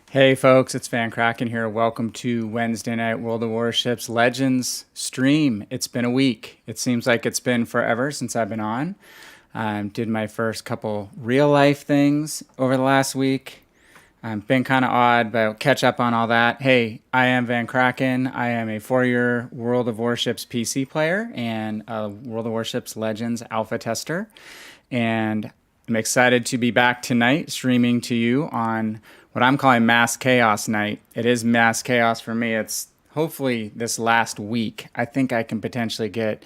Hey folks, it's Van Kraken here. Welcome to Wednesday Night World of Warships Legends stream. It's been a week. It seems like it's been forever since I've been on. Did my first couple real life things over the last week. Been kind of odd, but I'll catch up on all that. Hey, I am Van Kraken. I am a 4-year World of Warships PC player and a World of Warships Legends alpha tester. And I'm excited to be back tonight streaming to you on what I'm calling Mass Chaos Night. It is Mass Chaos for me. It's hopefully this last week. I think I can potentially get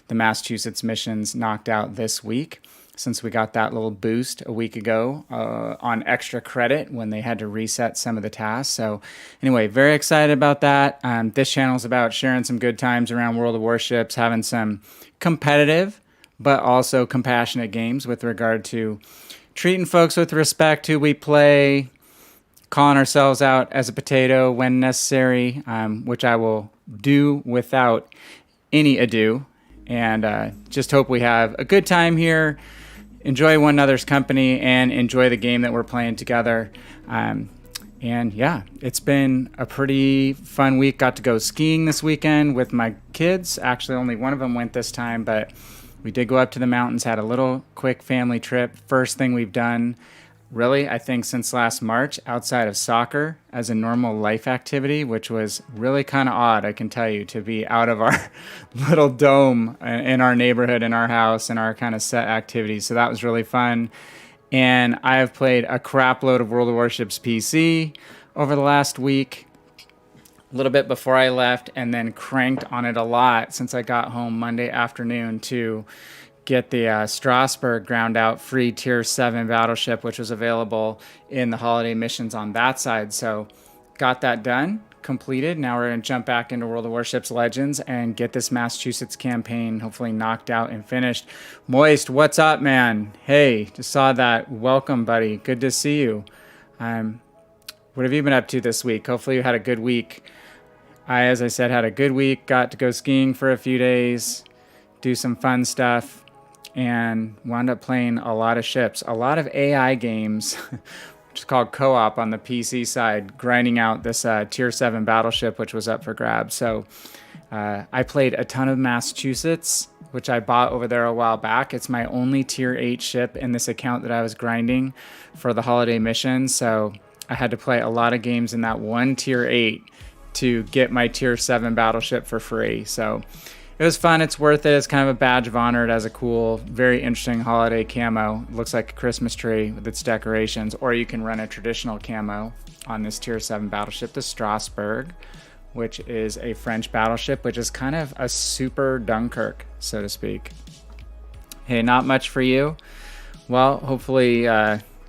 the Massachusetts missions knocked out this week, since we got that little boost a week ago on extra credit when they had to reset some of the tasks. So anyway, very excited about that. This channel is about sharing some good times around World of Warships, having some competitive but also compassionate games with regard to treating folks with respect who we play, calling ourselves out as a potato when necessary, which I will do without any ado. And just hope we have a good time here, enjoy one another's company, and enjoy the game that we're playing together. And yeah, it's been a pretty fun week. Got to go skiing this weekend with my kids. Actually, only one of them went this time, but we did go up to the mountains, had a little quick family trip. First thing we've done, really, I think since last March, outside of soccer as a normal life activity, which was really kind of odd, I can tell you, to be out of our little dome in our neighborhood, in our house, and our kind of set activities. So that was really fun. And I have played a crap load of World of Warships PC over the last week, a little bit before I left, and then cranked on it a lot since I got home Monday afternoon to get the Strasbourg ground out free tier 7 battleship, which was available in the holiday missions on that side. So got that done, completed. Now we're going to jump back into World of Warships Legends and get this Massachusetts campaign hopefully knocked out and finished. Moist, what's up, man? Hey, just saw that. Welcome, buddy. Good to see you. What have you been up to this week? Hopefully you had a good week. I, as I said, had a good week. Got to go skiing for a few days, do some fun stuff, and wound up playing a lot of ships, a lot of AI games, which is called co-op on the PC side, grinding out this tier 7 battleship, which was up for grabs. So I played a ton of Massachusetts, which I bought over there a while back. It's my only tier 8 ship in this account that I was grinding for the holiday mission. So I had to play a lot of games in that one tier 8 to get my tier 7 battleship for free. So it was fun. It's worth it. It's kind of a badge of honor. It has a cool, very interesting holiday camo. It looks like a Christmas tree with its decorations. Or you can run a traditional camo on this tier 7 battleship, the Strasbourg, which is a French battleship, which is kind of a super Dunkirk, so to speak. Hey, not much for you? Well, hopefully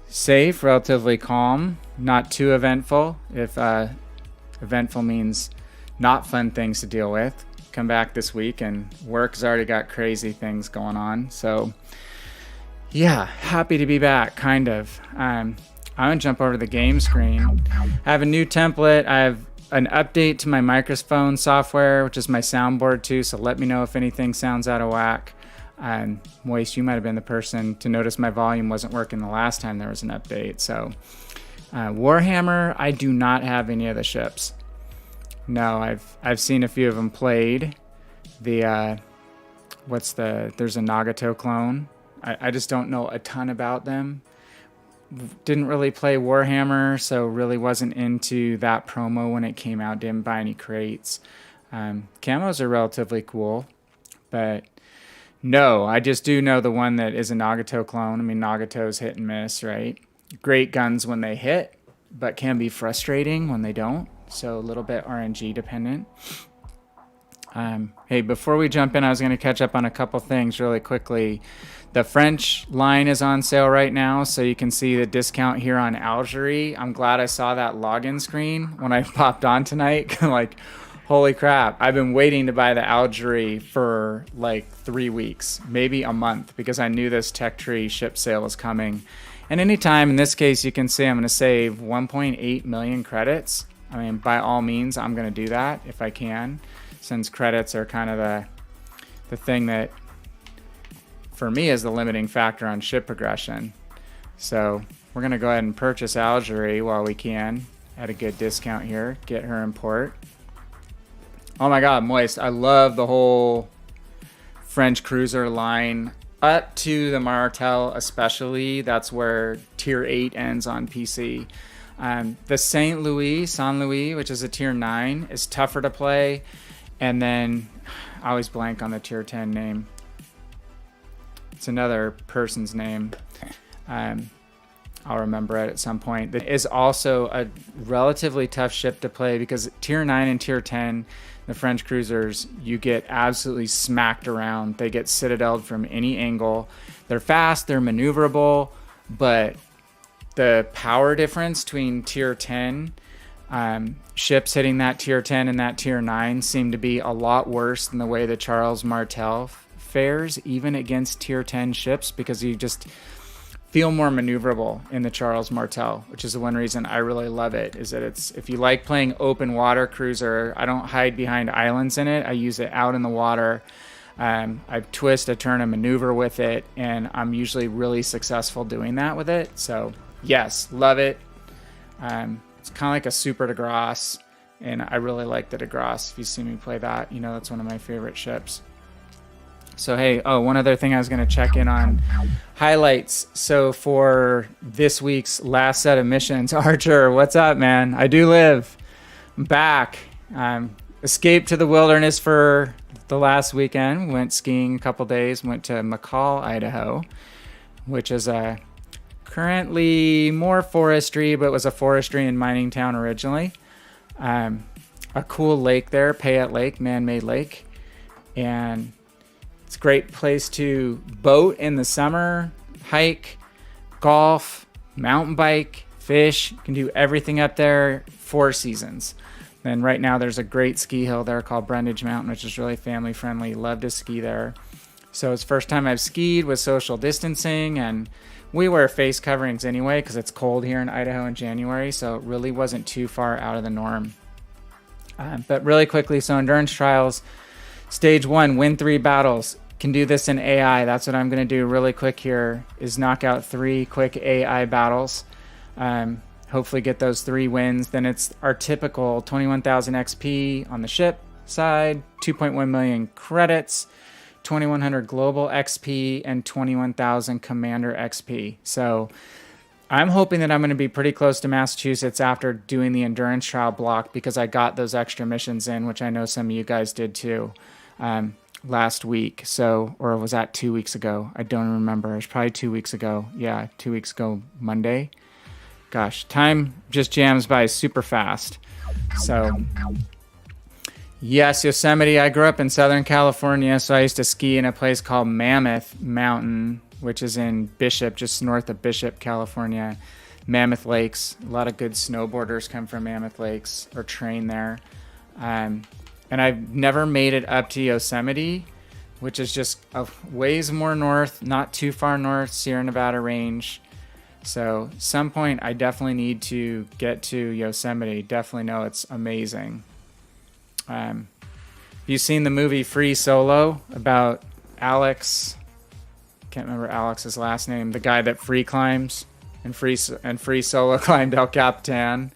safe, relatively calm, not too eventful. If eventful means not fun things to deal with, come back this week, and work's already got crazy things going on. So yeah, happy to be back, kind of. I'm gonna jump over to the game screen. I have a new template. I have an update to my microphone software, which is my soundboard too, so let me know if anything sounds out of whack. Moist, you might have been the person to notice my volume wasn't working the last time there was an update. So Warhammer, I do not have any of the ships. No, I've seen a few of them played. There's a Nagato clone. I just don't know a ton about them. Didn't really play Warhammer, so really wasn't into that promo when it came out. Didn't buy any crates. Camos are relatively cool, but no, I just do know the one that is a Nagato clone. I mean, Nagato's hit and miss, right? Great guns when they hit, but can be frustrating when they don't. So a little bit RNG dependent. Hey, before we jump in, I was going to catch up on a couple things really quickly. The French line is on sale right now, so you can see the discount here on Algerie. I'm glad I saw that login screen when I popped on tonight. Like, holy crap. I've been waiting to buy the Algerie for like 3 weeks, maybe a month, because I knew this Tech Tree ship sale was coming. And anytime, in this case, you can see I'm going to save 1.8 million credits. I mean, by all means, I'm going to do that if I can, since credits are kind of the thing that, for me, is the limiting factor on ship progression. So we're going to go ahead and purchase Algerie while we can at a good discount here. Get her in port. Oh my God, Moist. I love the whole French cruiser line up to the Martel especially. That's where tier 8 ends on PC. The Saint Louis, which is a tier 9, is tougher to play. And then I always blank on the tier 10 name. It's another person's name. I'll remember it at some point. That is also a relatively tough ship to play because tier 9 and tier 10, the French cruisers, you get absolutely smacked around. They get citadeled from any angle. They're fast, they're maneuverable, but the power difference between tier 10 ships hitting that tier 10 and that tier 9 seem to be a lot worse than the way the Charles Martel fares, even against tier 10 ships, because you just feel more maneuverable in the Charles Martel, which is the one reason I really love it, is that it's, if you like playing open water cruiser, I don't hide behind islands in it. I use it out in the water. I twist, I turn, and maneuver with it, and I'm usually really successful doing that with it. So yes, love it. It's kind of like a super de Grasse, and I really like the de Grasse. If you see me play that, you know that's one of my favorite ships. So hey, oh, one other thing I was going to check in on. Highlights. So for this week's last set of missions, Archer, what's up, man? I do live. I'm back. Escaped to the wilderness for the last weekend. Went skiing a couple days. Went to McCall, Idaho, which is currently more forestry, but was a forestry and mining town originally. A cool lake there, Payette Lake, man-made lake. And it's a great place to boat in the summer, hike, golf, mountain bike, fish. You can do everything up there 4 seasons. And right now there's a great ski hill there called Brundage Mountain, which is really family friendly. Love to ski there. So it's the first time I've skied with social distancing, and we wear face coverings anyway because it's cold here in Idaho in January, so it really wasn't too far out of the norm. But really quickly, so endurance trials. Stage 1, win 3 battles. Can do this in AI. That's what I'm going to do really quick here, is knock out 3 quick AI battles. Hopefully get those 3 wins. Then it's our typical 21,000 XP on the ship side, 2.1 million credits, 2,100 global XP, and 21,000 commander XP. So I'm hoping that I'm going to be pretty close to Massachusetts after doing the endurance trial block, because I got those extra missions in, which I know some of you guys did too, last week. So, or was that 2 weeks ago? I don't remember. It was probably 2 weeks ago. Yeah, 2 weeks ago, Monday. Gosh, time just jams by super fast. So, yes, Yosemite. I grew up in Southern California, so I used to ski in a place called Mammoth Mountain, which is in Bishop, just north of Bishop, California. Mammoth Lakes. A lot of good snowboarders come from Mammoth Lakes or train there. And I've never made it up to Yosemite, which is just a ways more north, not too far north, Sierra Nevada range. So some point I definitely need to get to Yosemite. Definitely know it's amazing. You've seen the movie Free Solo about Alex? Can't remember Alex's last name. The guy that free climbs and free solo climbed El Capitan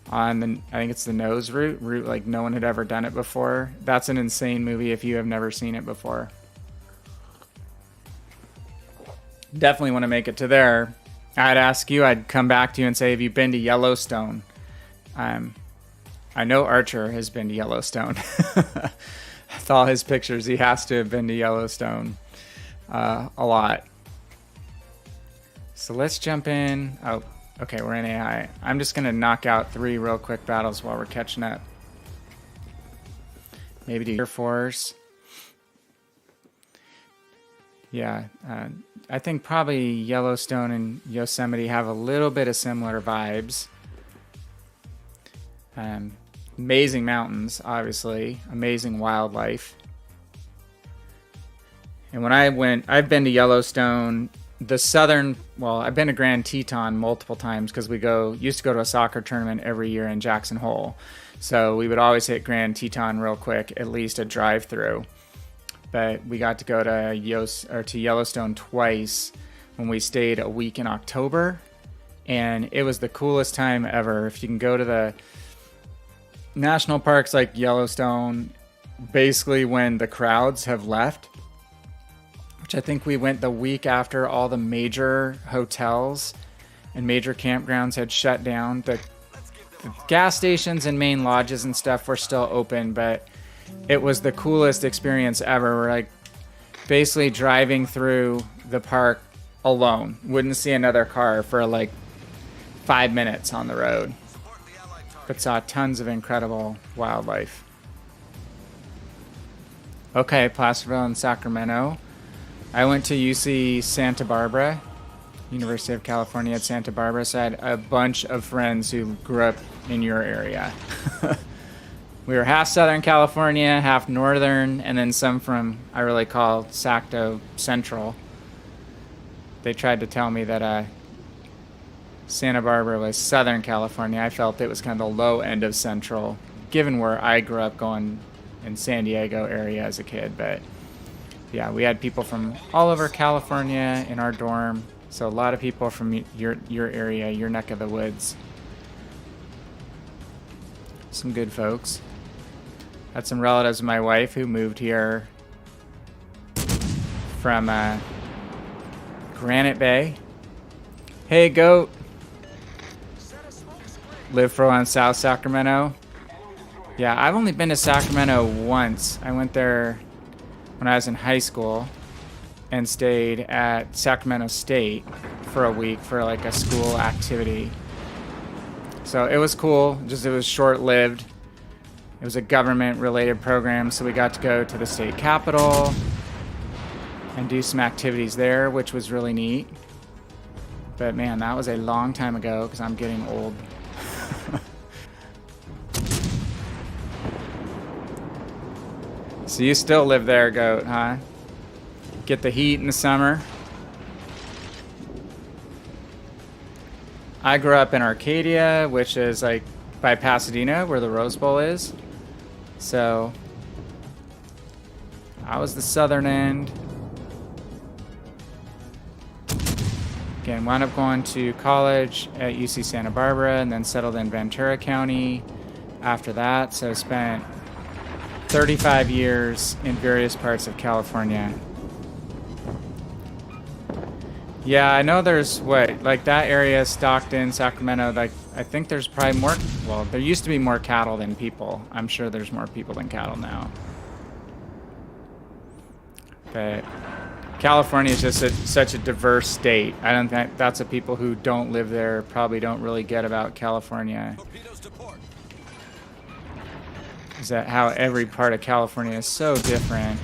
on the, I think it's the nose route like no one had ever done it before. That's an insane movie if you have never seen it before. Definitely want to make it to there. I'd ask you, I'd come back to you and say, have you been to Yellowstone? I know Archer has been to Yellowstone. With all his pictures, he has to have been to Yellowstone a lot. So let's jump in. Oh, okay, we're in AI. I'm just going to knock out 3 real quick battles while we're catching up. Maybe do Air Force. Yeah, I think probably Yellowstone and Yosemite have a little bit of similar vibes. Amazing mountains, obviously. Amazing wildlife. And when I've been to Yellowstone, the southern, well, I've been to Grand Teton multiple times because we used to go to a soccer tournament every year in Jackson Hole. So we would always hit Grand Teton real quick, at least a drive through. But we got to go to Yellowstone twice when we stayed a week in October. And it was the coolest time ever. If you can go to the national parks like Yellowstone, basically when the crowds have left, which I think we went the week after all the major hotels and major campgrounds had shut down. The gas stations and main lodges and stuff were still open, but it was the coolest experience ever. We're like basically driving through the park alone. Wouldn't see another car for like 5 minutes on the road, but saw tons of incredible wildlife. Okay, Placerville and Sacramento. I went to UC Santa Barbara, University of California at Santa Barbara, so I had a bunch of friends who grew up in your area. We were half Southern California, half Northern, and then some from, I really call Sacto Central. They tried to tell me that Santa Barbara was Southern California. I felt it was kind of the low end of Central, given where I grew up going in San Diego area as a kid. But yeah, we had people from all over California in our dorm. So a lot of people from your area, your neck of the woods. Some good folks. Had some relatives of my wife who moved here from Granite Bay. Hey, goat. Live for on South Sacramento. Yeah, I've only been to Sacramento once. I went there when I was in high school and stayed at Sacramento State for a week for like a school activity. So it was cool, just it was short-lived. It was a government-related program, so we got to go to the state capitol and do some activities there, which was really neat. But man, that was a long time ago because I'm getting old. So you still live there, goat, huh? Get the heat in the summer. I grew up in Arcadia, which is like by Pasadena, where the Rose Bowl is. So I was the southern end. Again, wound up going to college at UC Santa Barbara and then settled in Ventura County after that. So spent 35 years in various parts of California. Yeah, I know there's like that area, Stockton, Sacramento, like I think there's probably more, well, there used to be more cattle than people. I'm sure there's more people than cattle now. But California is just such a diverse state. I don't think that's what people who don't live there probably don't really get about California. Is that how every part of California is so different.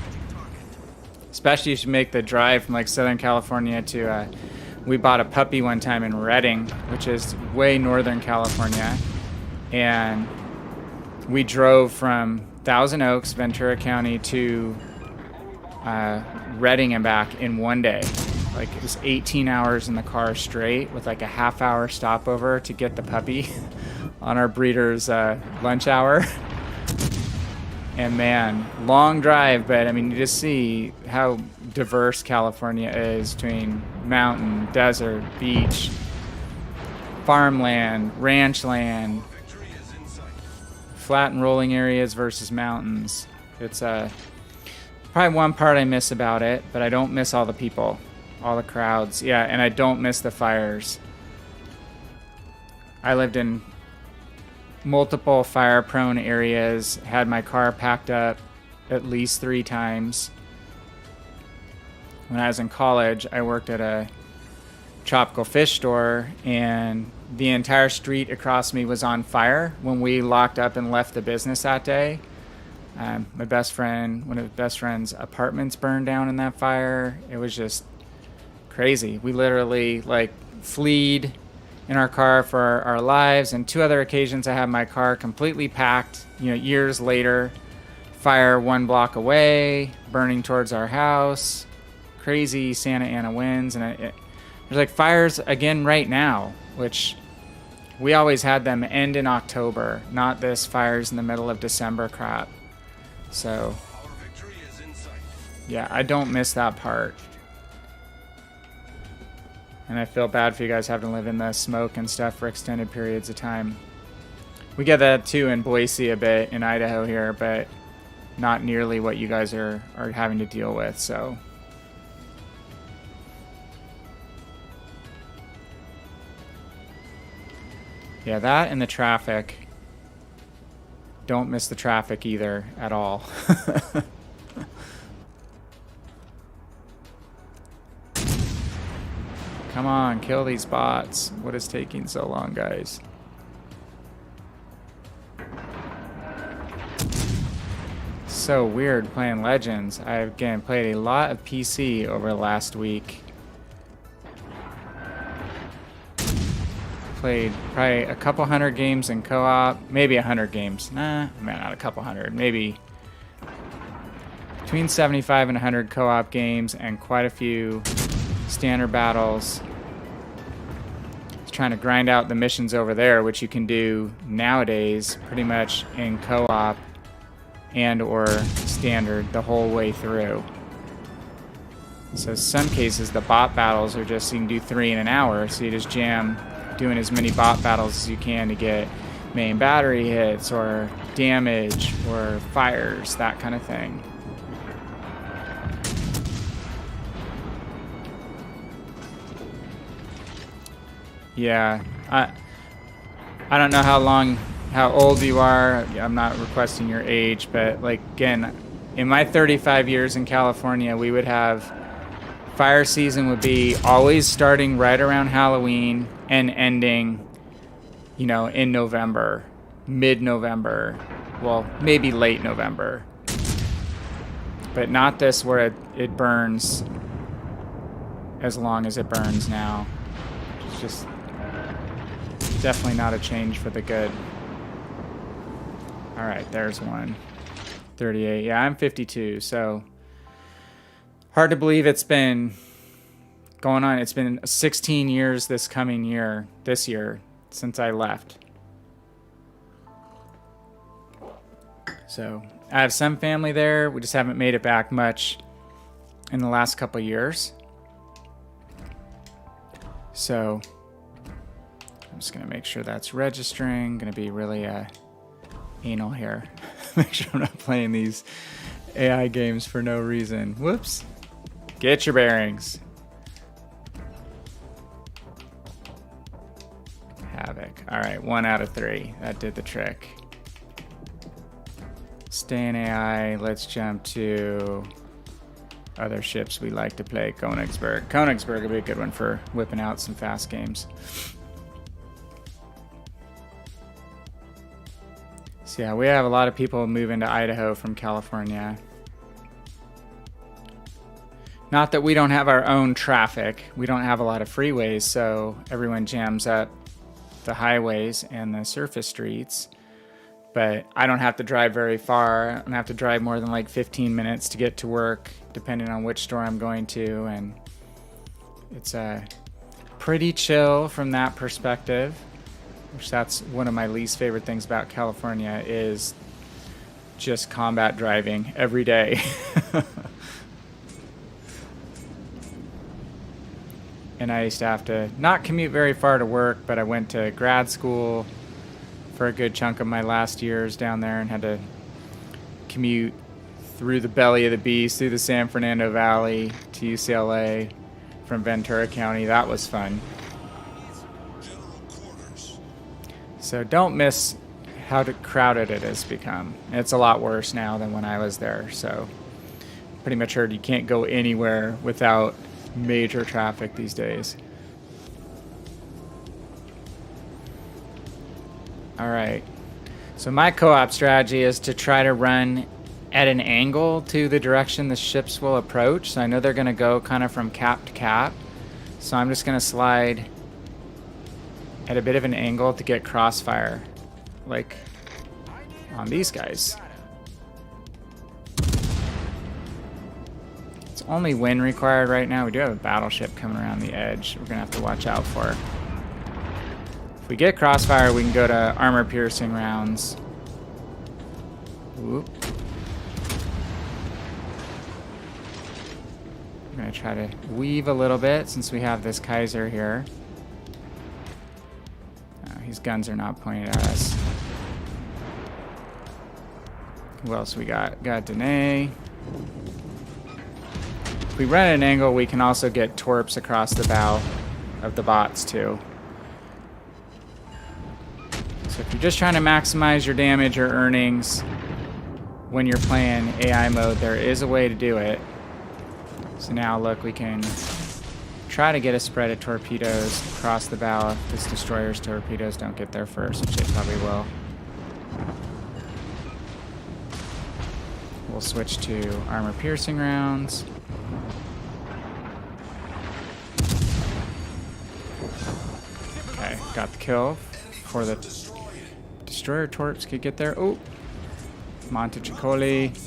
Especially if you make the drive from like Southern California to, we bought a puppy one time in Redding, which is way Northern California. And we drove from Thousand Oaks, Ventura County to Redding and back in one day. Like it was 18 hours in the car straight with like a half-hour stopover to get the puppy on our breeder's lunch hour. And man, long drive, but I mean, you just see how diverse California is between mountain, desert, beach, farmland, ranch land, flat and rolling areas versus mountains. It's probably one part I miss about it, but I don't miss all the people, all the crowds. Yeah, and I don't miss the fires. I lived in multiple fire-prone areas, had my car packed up at least 3 times. When I was in college, I worked at a tropical fish store, and the entire street across me was on fire when we locked up and left the business that day. My best friend, one of his best friend's apartments burned down in that fire. It was just crazy. We literally like fled in our car for our lives, and 2 other occasions I had my car completely packed, years later, fire 1 block away, burning towards our house, crazy Santa Ana winds, and there's like fires again right now, which we always had them end in October, not this fires in the middle of December crap. So yeah, I don't miss that part. And I feel bad for you guys having to live in the smoke and stuff for extended periods of time. We get that too in Boise a bit, in Idaho here, but not nearly what you guys are having to deal with, so. Yeah, that and the traffic. Don't miss the traffic either at all. Come on, kill these bots. What is taking so long, guys? So weird playing Legends. I've again played a lot of PC over the last week. Played probably a couple hundred games in co-op, maybe 100 games. Nah, man, not a couple hundred, maybe between 75 and 100 co-op games, and quite a few standard battles. Just trying to grind out the missions over there, which you can do nowadays pretty much in co-op and or standard the whole way through. So some cases the bot battles are just, you can do 3 in an hour, so you just jam doing as many bot battles as you can to get main battery hits or damage or fires, that kind of thing. Yeah, I don't know how old you are. I'm not requesting your age, but like again, in my 35 years in California, we would have fire season would be always starting right around Halloween and ending, you know, in November, mid-November, well, maybe late November. But not this where it burns as long as it burns now. It's just definitely not a change for the good. All right, there's one. 38. Yeah, I'm 52, so hard to believe it's been going on. It's been 16 years this year, since I left. So I have some family there. We just haven't made it back much in the last couple years. So I'm just going to make sure that's registering. Going to be really anal here. Make sure I'm not playing these AI games for no reason. Whoops. Get your bearings. Havoc. All right, 1 out of 3. That did the trick. Stay in AI. Let's jump to other ships we like to play. Königsberg. Königsberg would be a good one for whipping out some fast games. So yeah, we have a lot of people moving to Idaho from California. Not that we don't have our own traffic. We don't have a lot of freeways, so everyone jams up the highways and the surface streets. But I don't have to drive very far. I don't have to drive more than like 15 minutes to get to work, depending on which store I'm going to. And it's pretty chill from that perspective, which that's one of my least favorite things about California is just combat driving every day. And I used to have to not commute very far to work, but I went to grad school for a good chunk of my last years down there and had to commute through the belly of the beast, through the San Fernando Valley to UCLA from Ventura County. That was fun. So don't miss how crowded it has become. It's a lot worse now than when I was there. So pretty much heard you can't go anywhere without major traffic these days. All right. So my co-op strategy is to try to run at an angle to the direction the ships will approach. So I know they're going to go kind of from cap to cap. So I'm just going to slide at a bit of an angle to get crossfire, like on these guys. It's only wind required right now. We do have a battleship coming around the edge we're gonna have to watch out for. If we get crossfire, we can go to armor piercing rounds. Whoop. I'm going to try to weave a little bit since we have this Kaiser here. His guns are not pointed at us. Who else we got? Got Danae. If we run at an angle, we can also get torps across the bow of the bots too. So if you're just trying to maximize your damage or earnings when you're playing AI mode, there is a way to do it. So now look, we can try to get a spread of torpedoes across the bow if this destroyer's torpedoes don't get there first, which they probably will. We'll switch to armor-piercing rounds. Okay, got the kill before the destroyer torps could get there. Oh, Montecicoli.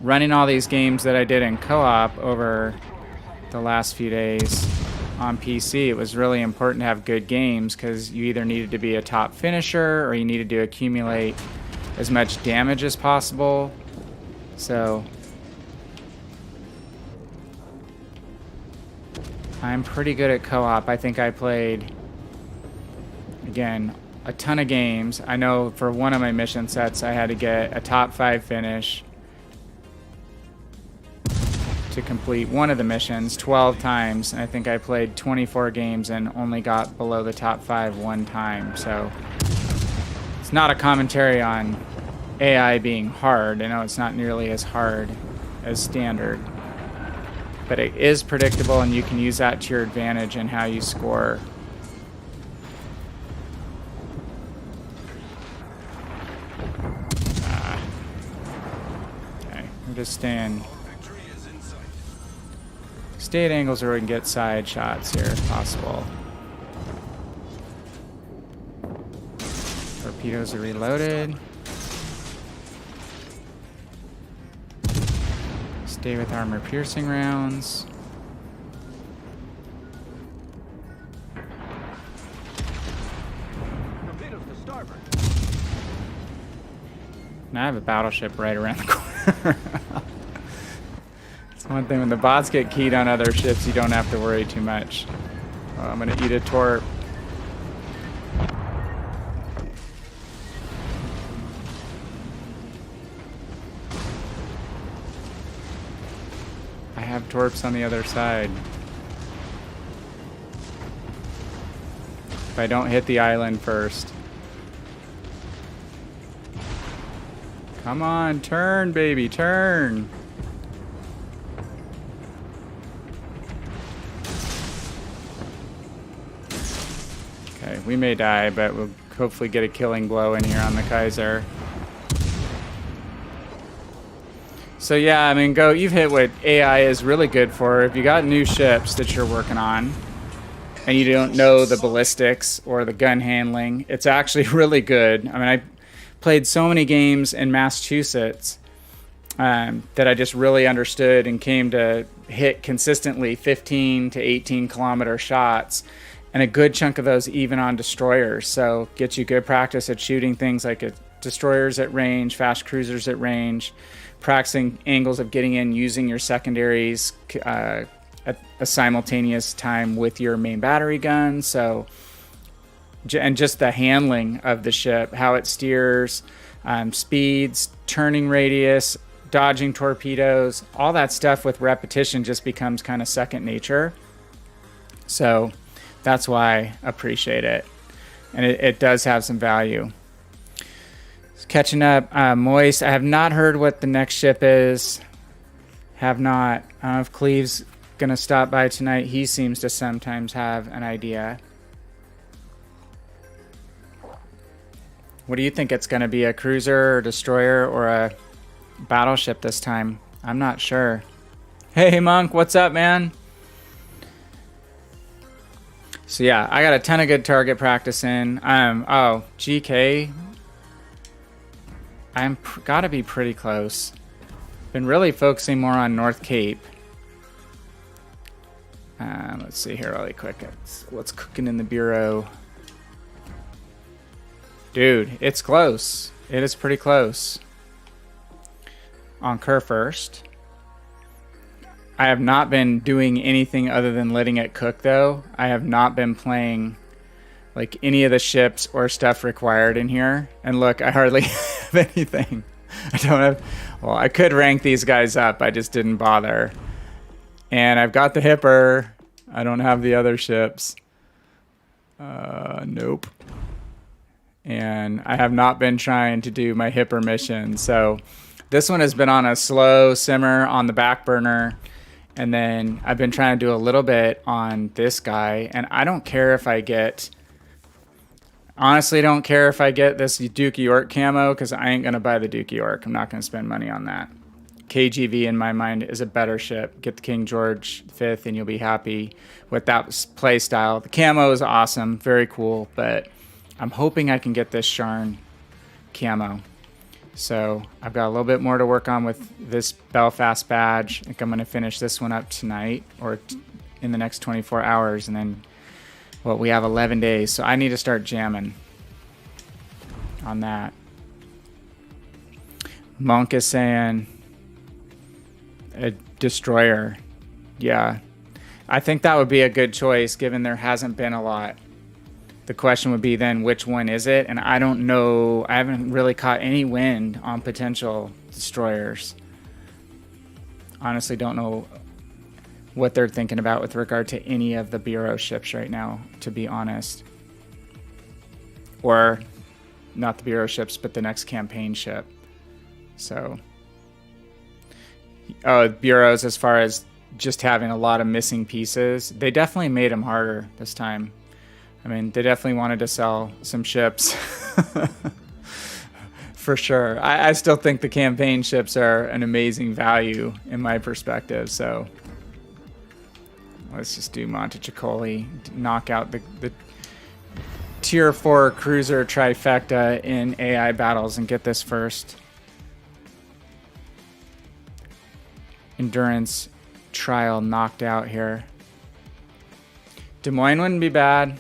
Running all these games that I did in co-op over the last few days on PC, it was really important to have good games because you either needed to be a top finisher or you needed to accumulate as much damage as possible. So I'm pretty good at co-op. I think I played, again, a ton of games. I know for one of my mission sets I had to get a top 5 finish to complete one of the missions 12 times, and I think I played 24 games and only got below the top 5 one time. So it's not a commentary on AI being hard. I know it's not nearly as hard as standard, but it is predictable and you can use that to your advantage in how you score. Okay, we're just staying. Stay at angles where we can get side shots here if possible. Torpedoes are reloaded. Stay with armor-piercing rounds. Now I have a battleship right around the corner. One thing, when the bots get keyed on other ships, you don't have to worry too much. Oh, I'm gonna eat a torp. I have torps on the other side. If I don't hit the island first. Come on, turn, baby, turn. Okay, we may die, but we'll hopefully get a killing blow in here on the Kaiser. So yeah, I mean, you've hit what AI is really good for. If you got new ships that you're working on, and you don't know the ballistics or the gun handling, it's actually really good. I mean, I played so many games in Massachusetts that I just really understood and came to hit consistently 15 to 18 kilometer shots. And a good chunk of those even on destroyers. So gets you good practice at shooting things like destroyers at range, fast cruisers at range, practicing angles of getting in using your secondaries at a simultaneous time with your main battery gun. So, and just the handling of the ship, how it steers, speeds, turning radius, dodging torpedoes, all that stuff with repetition just becomes kind of second nature. So that's why I appreciate it. And it does have some value. Catching up, Moist. I have not heard what the next ship is. Have not. I don't know if Cleve's going to stop by tonight. He seems to sometimes have an idea. What do you think it's going to be? A cruiser or destroyer or a battleship this time? I'm not sure. Hey, Monk. What's up, man? So yeah, I got a ton of good target practice in. Oh, GK. I'm gotta be pretty close. Been really focusing more on North Cape. Let's see here really quick. What's cooking in the bureau? Dude, it's close. It is pretty close. on Kerr first. I have not been doing anything other than letting it cook, though. I have not been playing like any of the ships or stuff required in here. And look, I hardly have anything. I don't have... Well, I could rank these guys up. I just didn't bother. And I've got the Hipper. I don't have the other ships. Nope. And I have not been trying to do my Hipper mission. So this one has been on a slow simmer on the back burner. And then I've been trying to do a little bit on this guy. And I don't care if I get... Honestly, don't care if I get this Duke of York camo, because I ain't going to buy the Duke of York. I'm not going to spend money on that. KGV, in my mind, is a better ship. Get the King George V, and you'll be happy with that play style. The camo is awesome. Very cool. But I'm hoping I can get this Sharn camo. So I've got a little bit more to work on with this Belfast badge. I think I'm going to finish this one up tonight or in the next 24 hours. And then... Well, we have 11 days, so I need to start jamming on that. Monk is saying a destroyer. Yeah. I think that would be a good choice, given there hasn't been a lot. The question would be then, which one is it? And I don't know. I haven't really caught any wind on potential destroyers. Honestly, don't know what they're thinking about with regard to any of the Bureau ships right now, to be honest. Or not the Bureau ships, but the next campaign ship. So, Bureaus, as far as just having a lot of missing pieces, they definitely made them harder this time. I mean, they definitely wanted to sell some ships. For sure. I still think the campaign ships are an amazing value in my perspective, so... Let's just do Montecicoli, knock out the tier 4 cruiser trifecta in AI battles and get this first endurance trial knocked out here. Des Moines wouldn't be bad.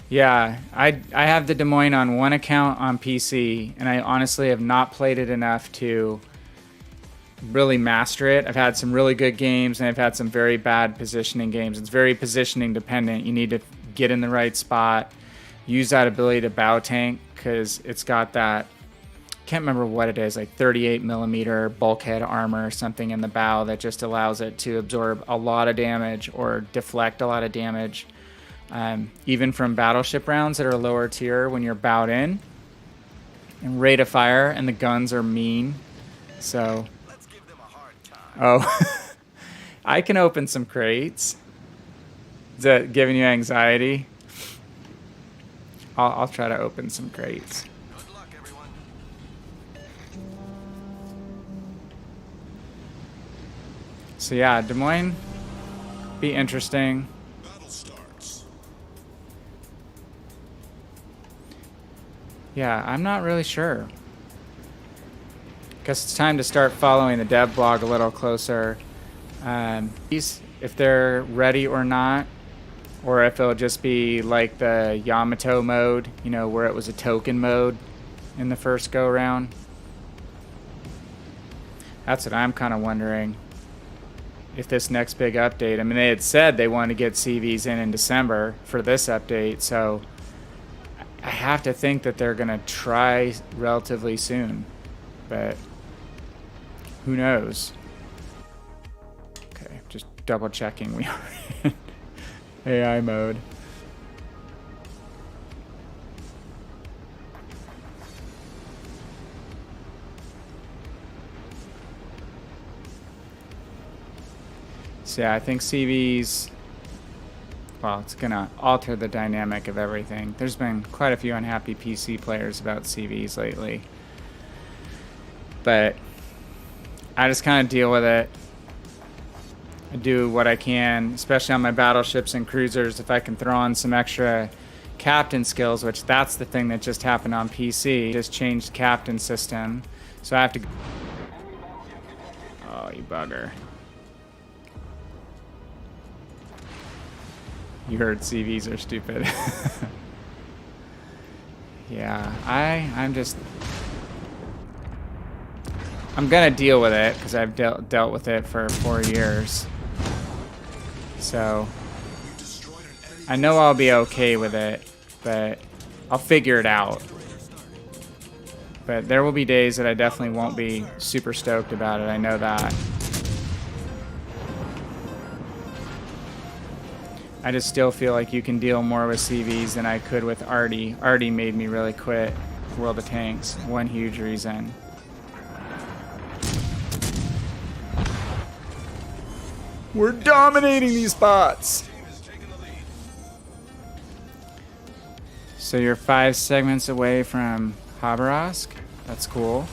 Yeah, I have the Des Moines on one account on PC, and I honestly have not played it enough to really master it. I've had some really good games, and I've had some very bad positioning games. It's very positioning dependent. You need to get in the right spot, use that ability to bow tank, because it's got that, can't remember what it is, like 38 millimeter bulkhead armor or something in the bow that just allows it to absorb a lot of damage or deflect a lot of damage, even from battleship rounds that are lower tier when you're bowed in. And rate of fire, and the guns are mean. So... Oh, I can open some crates. Is that giving you anxiety? I'll try to open some crates. Good luck, everyone. So yeah, Des Moines, be interesting. Battle starts. Yeah, I'm not really sure. Guess it's time to start following the dev blog a little closer. If they're ready or not, or if it'll just be like the Yamato mode, you know, where it was a token mode in the first go round. That's what I'm kind of wondering. If this next big update, I mean, they had said they wanted to get CVs in December for this update, so I have to think that they're gonna try relatively soon, but who knows? Okay, just double checking we are in AI mode. So yeah, I think CVs, well, it's gonna alter the dynamic of everything. There's been quite a few unhappy PC players about CVs lately, but I just kind of deal with it. I do what I can, especially on my battleships and cruisers. If I can throw on some extra captain skills, which that's the thing that just happened on PC, just changed captain system. So I have to... Oh, you bugger. You heard CVs are stupid. Yeah, I'm just... I'm gonna deal with it because I've dealt with it for 4 years. So I know I'll be okay with it, but I'll figure it out. But there will be days that I definitely won't be super stoked about it. I know that. I just still feel like you can deal more with CVs than I could with Artie. Artie made me really quit World of Tanks. One huge reason. We're dominating these bots. So you're 5 segments away from Habarovsk. That's cool.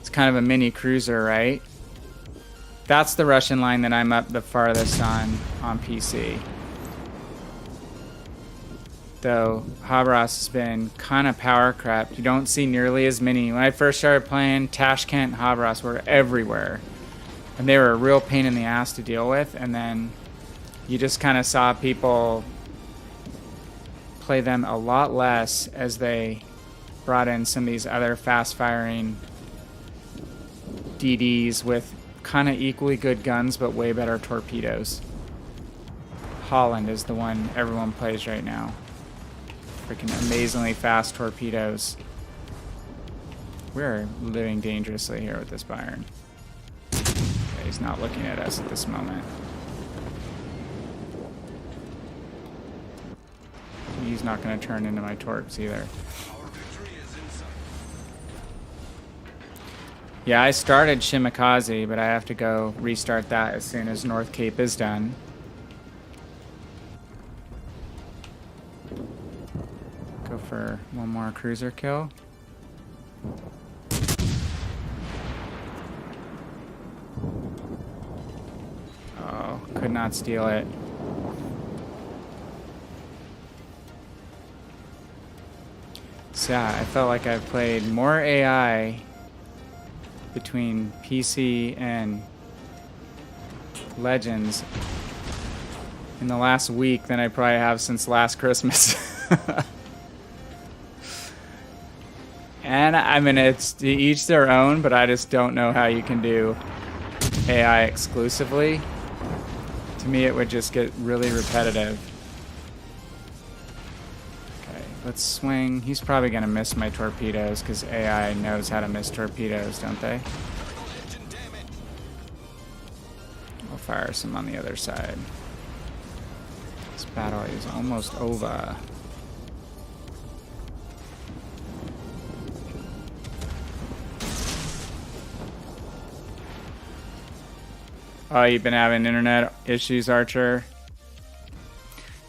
It's kind of a mini cruiser, right? That's the Russian line that I'm up the farthest on PC. Though Habarovsk has been kind of power crept. You don't see nearly as many. When I first started playing, Tashkent and Habarovsk were everywhere. And they were a real pain in the ass to deal with. And then you just kind of saw people play them a lot less as they brought in some of these other fast-firing DDs with kind of equally good guns but way better torpedoes. Holland is the one everyone plays right now. Freaking amazingly fast torpedoes. We're living dangerously here with this Byron. Okay, he's not looking at us at this moment. He's not going to turn into my torps either. Yeah, I started Shimakaze, but I have to go restart that as soon as North Cape is done. Go for one more cruiser kill. Oh, could not steal it. So yeah, I felt like I've played more AI between PC and Legends in the last week than I probably have since last Christmas. And I mean, it's to each their own, but I just don't know how you can do AI exclusively. To me, it would just get really repetitive. Let's swing. He's probably going to miss my torpedoes because AI knows how to miss torpedoes, don't they? I'll fire some on the other side. This battle is almost over. Oh, you've been having internet issues, Archer?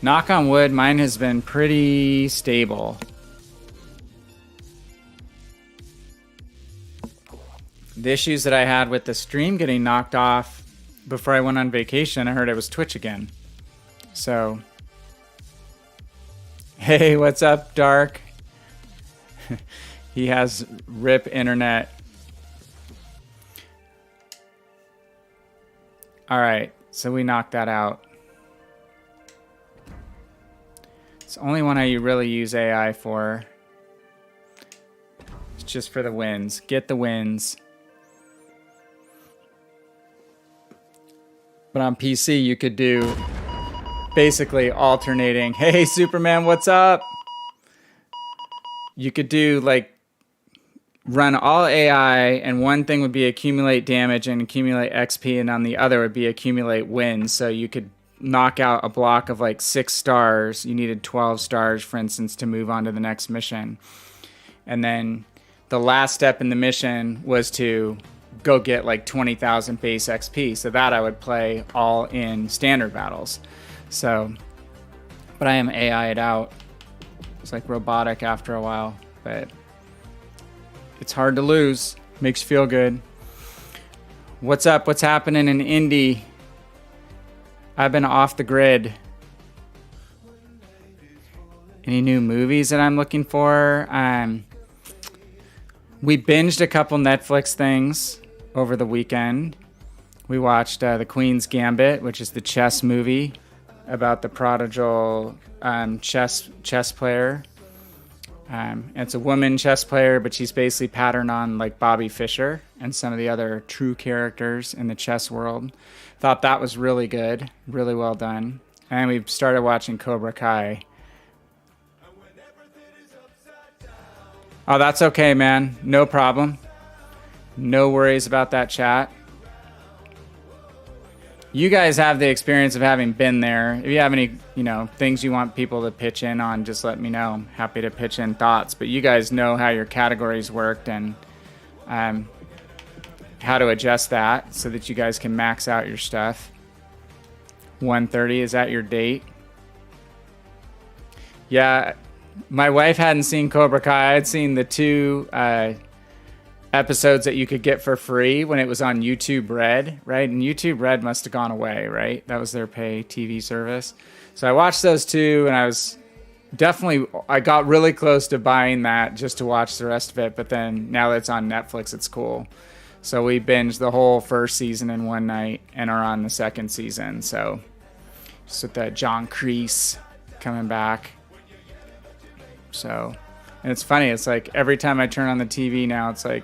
Knock on wood, mine has been pretty stable. The issues that I had with the stream getting knocked off before I went on vacation, I heard it was Twitch again. So, hey, what's up, Dark? He has RIP internet. All right, so we knocked that out. It's the only one I really use AI for. It's just for the wins. Get the wins. But on PC, you could do basically alternating. Hey, Superman, what's up? You could do like run all AI, and one thing would be accumulate damage and accumulate XP, and on the other would be accumulate wins. So you could knock out a block of like 6 stars. You needed 12 stars, for instance, to move on to the next mission. And then the last step in the mission was to go get like 20,000 base XP. So that I would play all in standard battles. So, but I am AI'd out. It's like robotic after a while, but it's hard to lose. Makes you feel good. What's up? What's happening in Indy? I've been off the grid. Any new movies that I'm looking for? We binged a couple Netflix things over the weekend. We watched The Queen's Gambit, which is the chess movie about the prodigal chess player. It's a woman chess player, but she's basically patterned on like Bobby Fischer and some of the other true characters in the chess world. Thought that was really good, really well done. And we've started watching Cobra Kai. Oh, that's okay, man. No problem. No worries about that, chat. You guys have the experience of having been there. If you have any, things you want people to pitch in on, just let me know. I'm happy to pitch in thoughts. But you guys know how your categories worked and how to adjust that so that you guys can max out your stuff. 1:30, is that your date? Yeah, my wife hadn't seen Cobra Kai. I'd seen the 2 episodes that you could get for free when it was on YouTube Red, right? And YouTube Red must have gone away, right? That was their pay TV service. So I watched those 2, and I got really close to buying that just to watch the rest of it. But then now that it's on Netflix, it's cool. So we binged the whole first season in one night and are on the second season. So just with that John Kreese coming back. So, and it's funny. It's like every time I turn on the TV now, it's like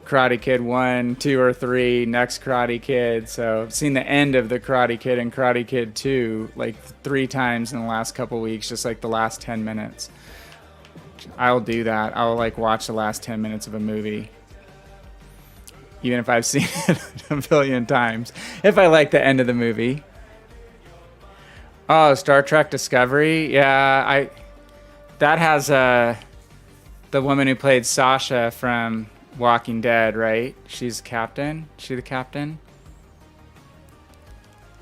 Karate Kid 1, 2, or 3, next Karate Kid. So I've seen the end of the Karate Kid and Karate Kid 2 like 3 times in the last couple weeks, just like the last 10 minutes. I'll do that. I'll like watch the last 10 minutes of a movie, even if I've seen it a billion times, if I like the end of the movie. Oh, Star Trek Discovery. Yeah, that has the woman who played Sasha from Walking Dead, right? She's the captain. Is she the captain?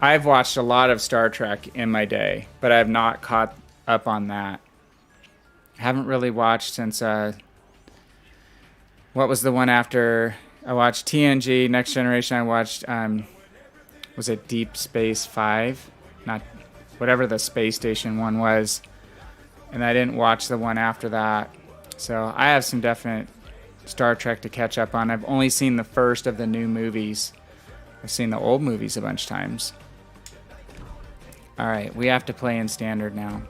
I've watched a lot of Star Trek in my day, but I have not caught up on that. I haven't really watched since what was the one after? I watched TNG, Next Generation. I watched was it Deep Space 5? Not whatever the space station one was. And I didn't watch the one after that. So I have some definite Star Trek to catch up on. I've only seen the first of the new movies. I've seen the old movies a bunch of times. All right, we have to play in standard now.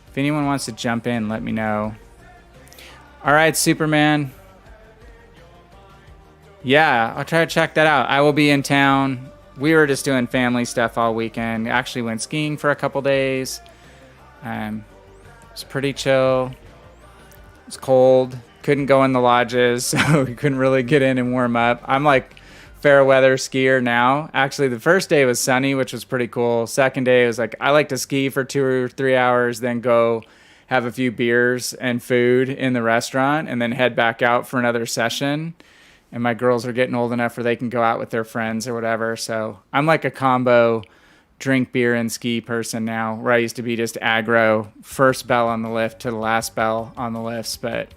If anyone wants to jump in, let me know. All right, Superman. Yeah, I'll try to check that out. I will be in town. We were just doing family stuff all weekend. Actually went skiing for a couple days. It was pretty chill. It was cold. Couldn't go in the lodges, so we couldn't really get in and warm up. I'm like fair weather skier now. Actually, the first day was sunny, which was pretty cool. Second day was like, I like to ski for 2 or 3 hours, then go have a few beers and food in the restaurant, and then head back out for another session. And my girls are getting old enough where they can go out with their friends or whatever. So I'm like a combo drink beer and ski person now, where I used to be just aggro, first bell on the lift to the last bell on the lifts. But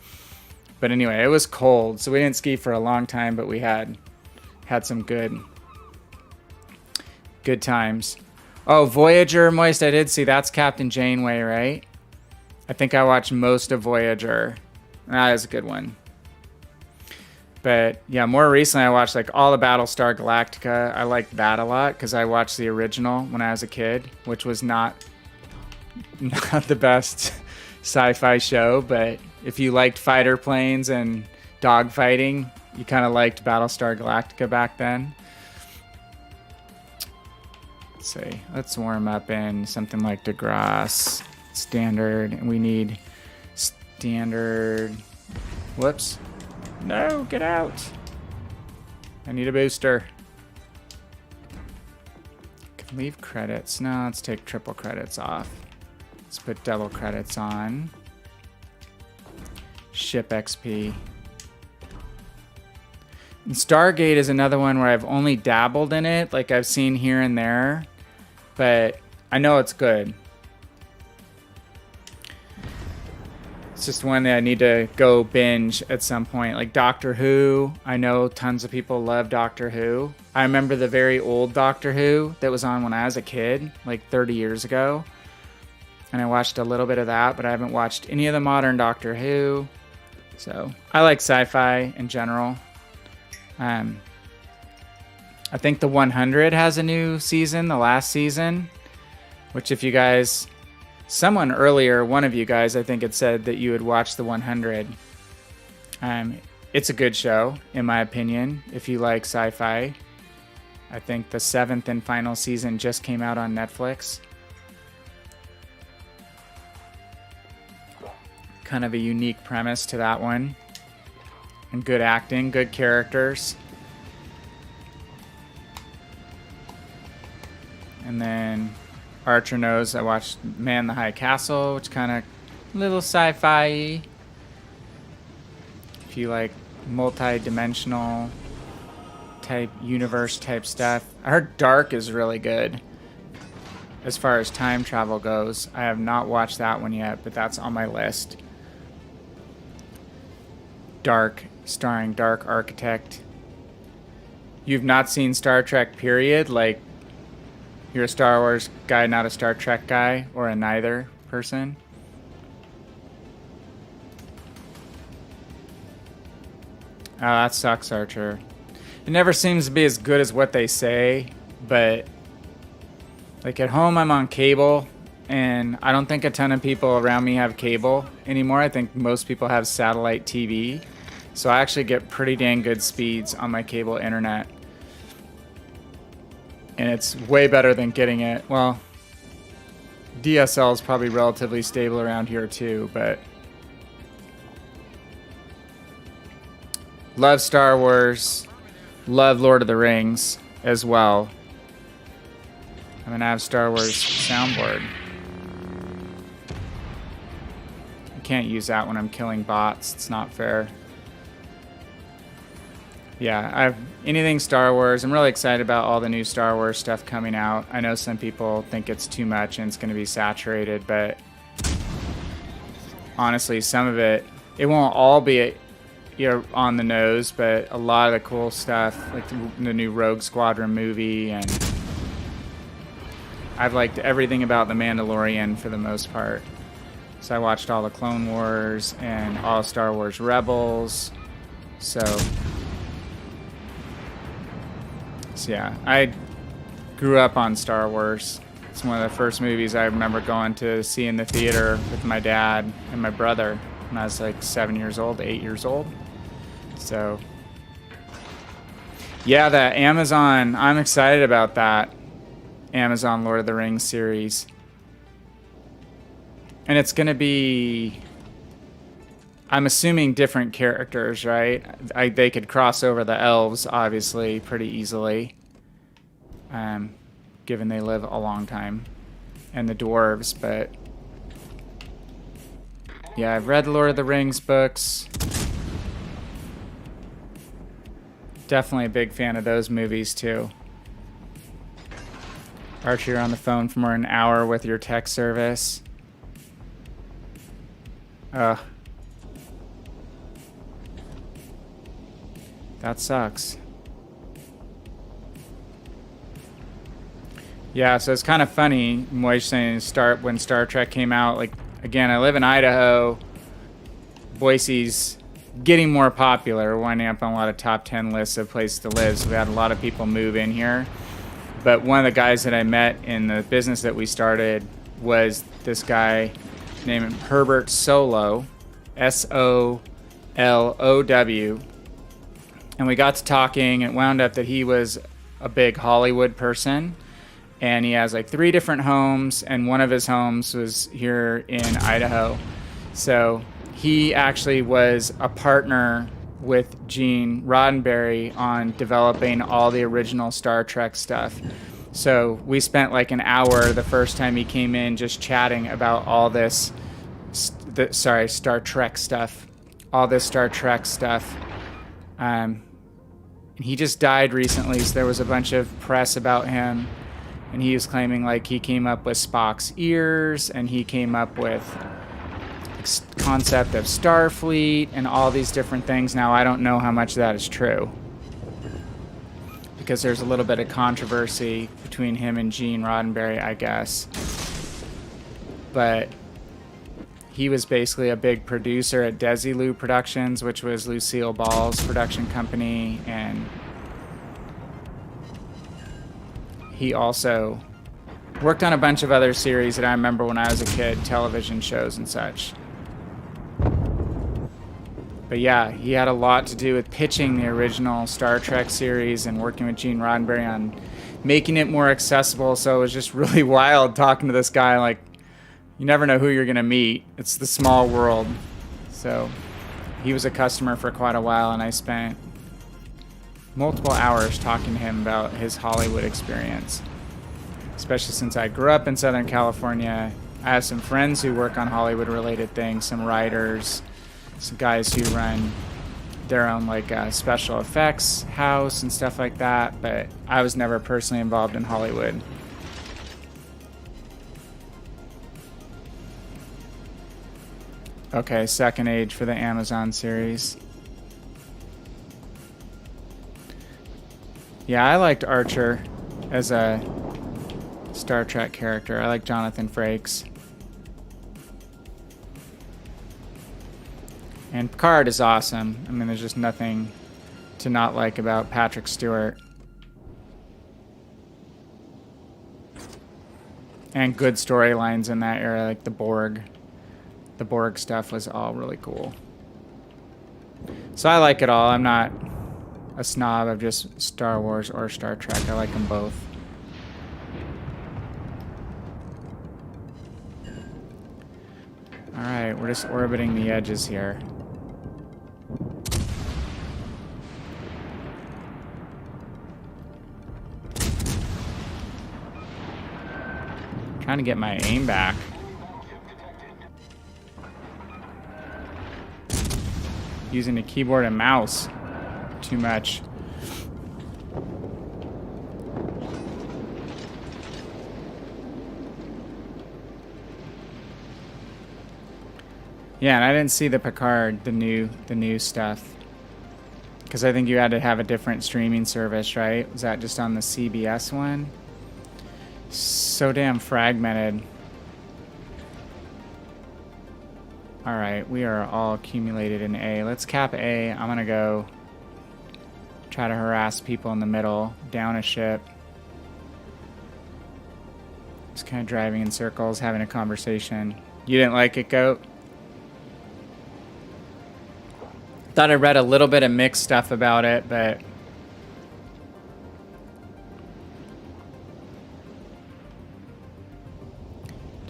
anyway, it was cold, so we didn't ski for a long time, but we had some good times. Oh, Voyager, Moist, I did see. That's Captain Janeway, right? I think I watched most of Voyager. That is a good one. But yeah, more recently I watched like all of Battlestar Galactica. I liked that a lot because I watched the original when I was a kid, which was not the best sci-fi show. But if you liked fighter planes and dogfighting, you kind of liked Battlestar Galactica back then. Let's see. Let's warm up in something like DeGrasse standard. And we need standard. Whoops. No, get out. I need a booster. Can leave credits. No, let's take triple credits off. Let's put double credits on. Ship XP. And Stargate is another one where I've only dabbled in it. Like I've seen here and there. But I know it's good. It's just one that I need to go binge at some point. Like Doctor Who. I know tons of people love Doctor Who. I remember the very old Doctor Who that was on when I was a kid, like 30 years ago. And I watched a little bit of that, but I haven't watched any of the modern Doctor Who. So I like sci-fi in general. I think the 100 has a new season, the last season, which if you guys Someone earlier, one of you guys, I think it said that you had watched the 100. It's a good show, in my opinion, if you like sci-fi. I think the 7th and final season just came out on Netflix. Kind of a unique premise to that one. And good acting, good characters. And then Archer knows I watched Man in the High Castle, which kind of little sci-fi-y. If you like multi-dimensional type universe type stuff. I heard Dark is really good as far as time travel goes. I have not watched that one yet, but that's on my list. Dark, starring Dark Architect. You've not seen Star Trek, period? Like, you're a Star Wars guy, not a Star Trek guy, or a neither person? Oh, that sucks, Archer. It never seems to be as good as what they say, but like at home I'm on cable, and I don't think a ton of people around me have cable anymore. I think most people have satellite TV, so I actually get pretty dang good speeds on my cable internet. And it's way better than getting it. Well, DSL is probably relatively stable around here too, but love Star Wars, love Lord of the Rings as well. I'm gonna have Star Wars soundboard. I can't use that when I'm killing bots. It's not fair. Yeah, I've anything Star Wars. I'm really excited about all the new Star Wars stuff coming out. I know some people think it's too much and it's going to be saturated, but honestly, some of it won't all be on the nose, but a lot of the cool stuff, like the new Rogue Squadron movie, and I've liked everything about The Mandalorian for the most part. So I watched all the Clone Wars and all Star Wars Rebels. So yeah, I grew up on Star Wars. It's one of the first movies I remember going to see in the theater with my dad and my brother when I was like 7 years old, 8 years old. So yeah, the Amazon, I'm excited about that. Amazon Lord of the Rings series. And it's going to be, I'm assuming, different characters, right? They could cross over the elves, obviously, pretty easily. Given they live a long time. And the dwarves, but yeah, I've read the Lord of the Rings books. Definitely a big fan of those movies, too. Archie, you're on the phone for more than an hour with your tech service. Ugh. That sucks. Yeah, so it's kind of funny, Moish saying when Star Trek came out. Like, again, I live in Idaho. Boise's getting more popular, winding up on a lot of top 10 lists of places to live. So we had a lot of people move in here. But one of the guys that I met in the business that we started was this guy named Herbert Solow, Solow. And we got to talking, and it wound up that he was a big Hollywood person. And he has like 3 different homes, and one of his homes was here in Idaho. So he actually was a partner with Gene Roddenberry on developing all the original Star Trek stuff. So we spent like an hour the first time he came in just chatting about all this, Star Trek stuff. All this Star Trek stuff. He just died recently, so there was a bunch of press about him. And he was claiming like he came up with Spock's ears, and he came up with concept of Starfleet and all these different things. Now, I don't know how much of that is true, because there's a little bit of controversy between him and Gene Roddenberry, I guess. But he was basically a big producer at Desilu Productions, which was Lucille Ball's production company, and he also Worked on a bunch of other series that I remember when I was a kid, television shows and such. But yeah, he had a lot to do with pitching the original Star Trek series and working with Gene Roddenberry on making it more accessible. So it was just really wild talking to this guy. Like, you never know who you're going to meet. It's the small world. So he was a customer for quite a while, and I spent multiple hours talking to him about his Hollywood experience. Especially since I grew up in Southern California. I have some friends who work on Hollywood-related things, some writers, some guys who run their own like special effects house and stuff like that, but I was never personally involved in Hollywood. Okay, second age for the Amazon series. Yeah, I liked Archer as a Star Trek character. I like Jonathan Frakes. And Picard is awesome. I mean, there's just nothing to not like about Patrick Stewart. And good storylines in that era, like the Borg. The Borg stuff was all really cool. So I like it all. I'm not a snob of just Star Wars or Star Trek. I like them both. Alright, we're just orbiting the edges here. Trying to get my aim back. Using the keyboard and mouse too much. Yeah, and I didn't see the Picard, the new stuff. Because I think you had to have a different streaming service, right? Was that just on the CBS one? So damn fragmented. Alright, we are all accumulated in A. Let's cap A. I'm gonna go try to harass people in the middle, down a ship. Just kind of driving in circles, having a conversation. You didn't like it, Goat? Thought I read a little bit of mixed stuff about it, but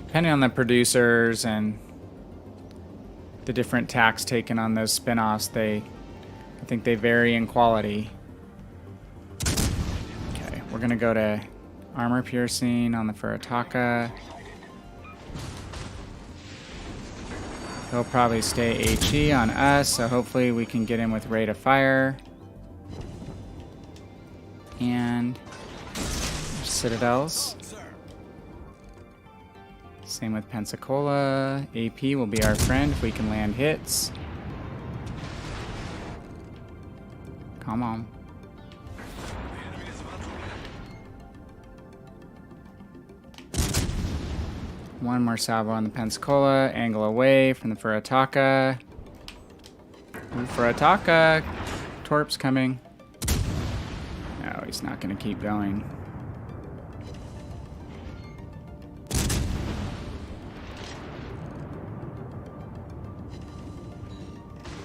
depending on the producers and the different tacks taken on those spin-offs, I think they vary in quality. Okay, we're gonna go to armor piercing on the Furataka. He'll probably stay HE on us, so hopefully we can get in with rate of fire. And Citadels. Same with Pensacola. AP will be our friend if we can land hits. Come on. One more salvo on the Pensacola. Angle away from the Furataka. Ooh, Furataka! Torp's coming. No, he's not going to keep going.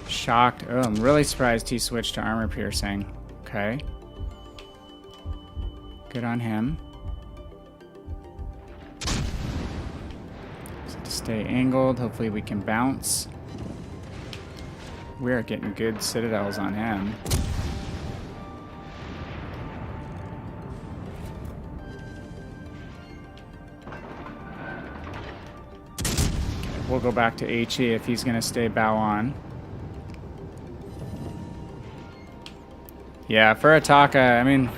Shocked. Oh, I'm really surprised he switched to armor piercing. Okay. Good on him. So to stay angled, hopefully we can bounce. We're getting good citadels on him. We'll go back to HE if he's going to stay bow on. Yeah, Furataka, I mean,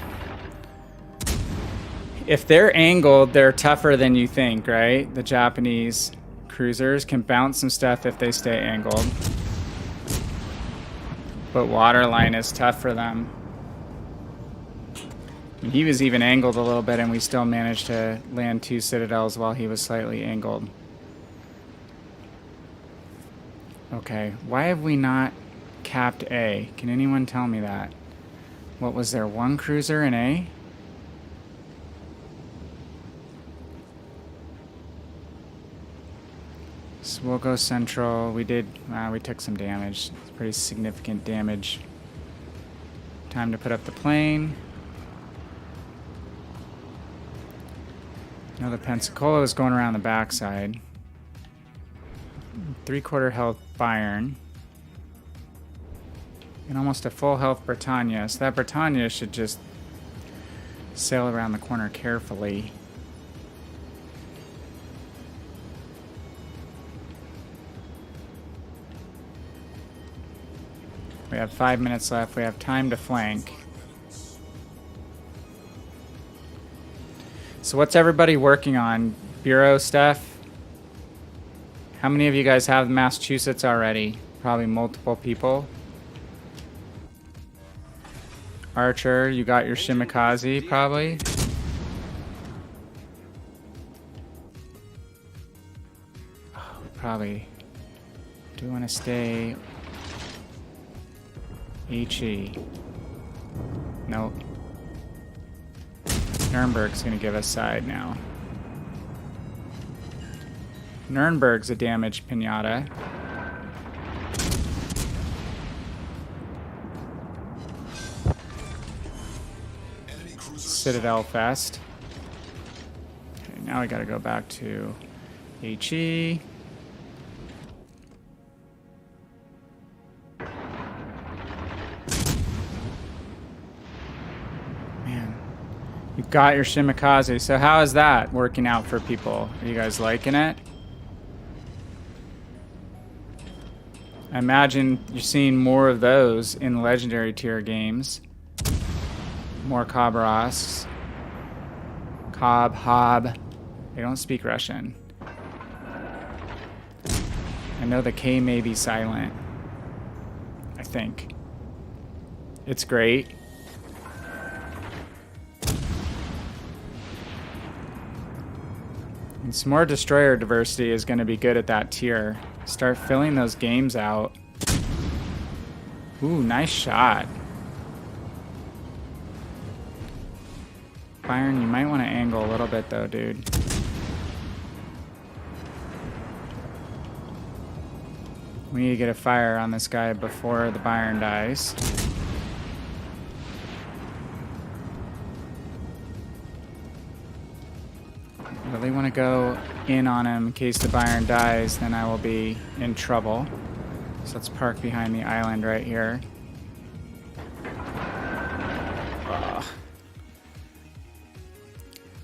if they're angled, they're tougher than you think, right? The Japanese cruisers can bounce some stuff if they stay angled. But waterline is tough for them. And he was even angled a little bit, and we still managed to land 2 citadels while he was slightly angled. Okay, why have we not capped A? Can anyone tell me that? What was there, 1 cruiser in A? So we'll go central. We took some damage. It's pretty significant damage. Time to put up the plane. No, the Pensacola is going around the backside. 3/4 health Bayern. And almost a full health Britannia. So that Britannia should just sail around the corner carefully. We have 5 minutes left. We have time to flank. So what's everybody working on? Bureau stuff? How many of you guys have Massachusetts already? Probably multiple people. Archer, you got your Shimikaze probably. Oh, probably. Do want to stay HE? Nope. Nuremberg's gonna give us side now. Nuremberg's a damaged pinata. Citadel Fest. Okay, now we gotta go back to HE. Man, you got your Shimikaze. So how is that working out for people? Are you guys liking it? I imagine you're seeing more of those in legendary tier games. More Khabarosks. Hob. They don't speak Russian. I know the K may be silent. I think. It's great. And some more destroyer diversity is going to be good at that tier. Start filling those games out. Ooh, nice shot. Byron, you might want to angle a little bit though, dude. We need to get a fire on this guy before the Byron dies. Really want to go in on him in case the Byron dies, then I will be in trouble. So let's park behind the island right here.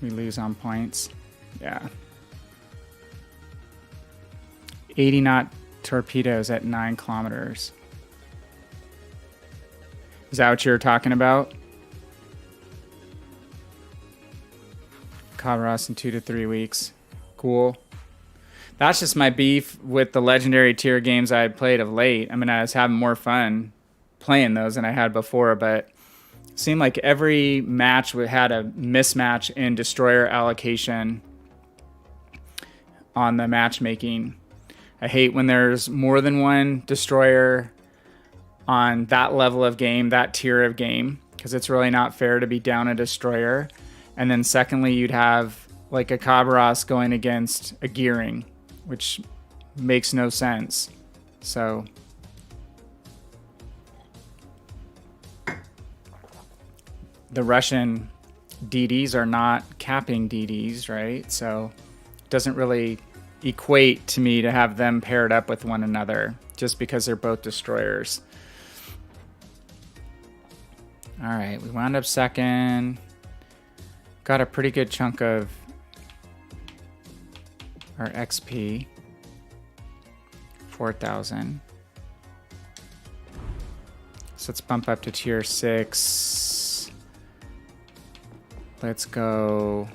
We lose on points. Yeah. 80 knot torpedoes at 9 kilometers. Is that what you're talking about? Khabarovsk in 2 to 3 weeks. Cool. That's just my beef with the legendary tier games I had played of late. I mean, I was having more fun playing those than I had before, but it seemed like every match had a mismatch in destroyer allocation on the matchmaking. I hate when there's more than one destroyer on that level of game, that tier of game, because it's really not fair to be down a destroyer. And then secondly, you'd have like a Khabarovsk going against a Gearing, which makes no sense. So the Russian DDs are not capping DDs, right? So it doesn't really equate to me to have them paired up with one another just because they're both destroyers. All right, we wound up second. Got a pretty good chunk of our XP. 4,000. So let's bump up to tier 6. Let's go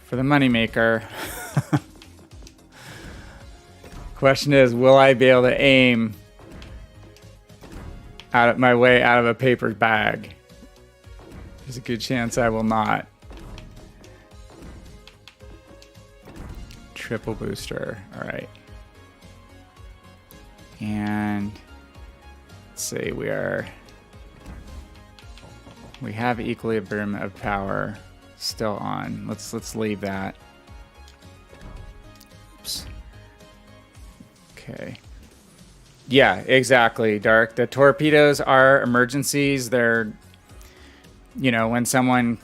for the moneymaker. Question is, will I be able to aim out of my way out of a paper bag? There's a good chance I will not. Triple booster. All right. And let's see, we have equilibrium of power still on. Let's leave that. Okay. Yeah, exactly, Dark. The torpedoes are emergencies. They're, you know, when someone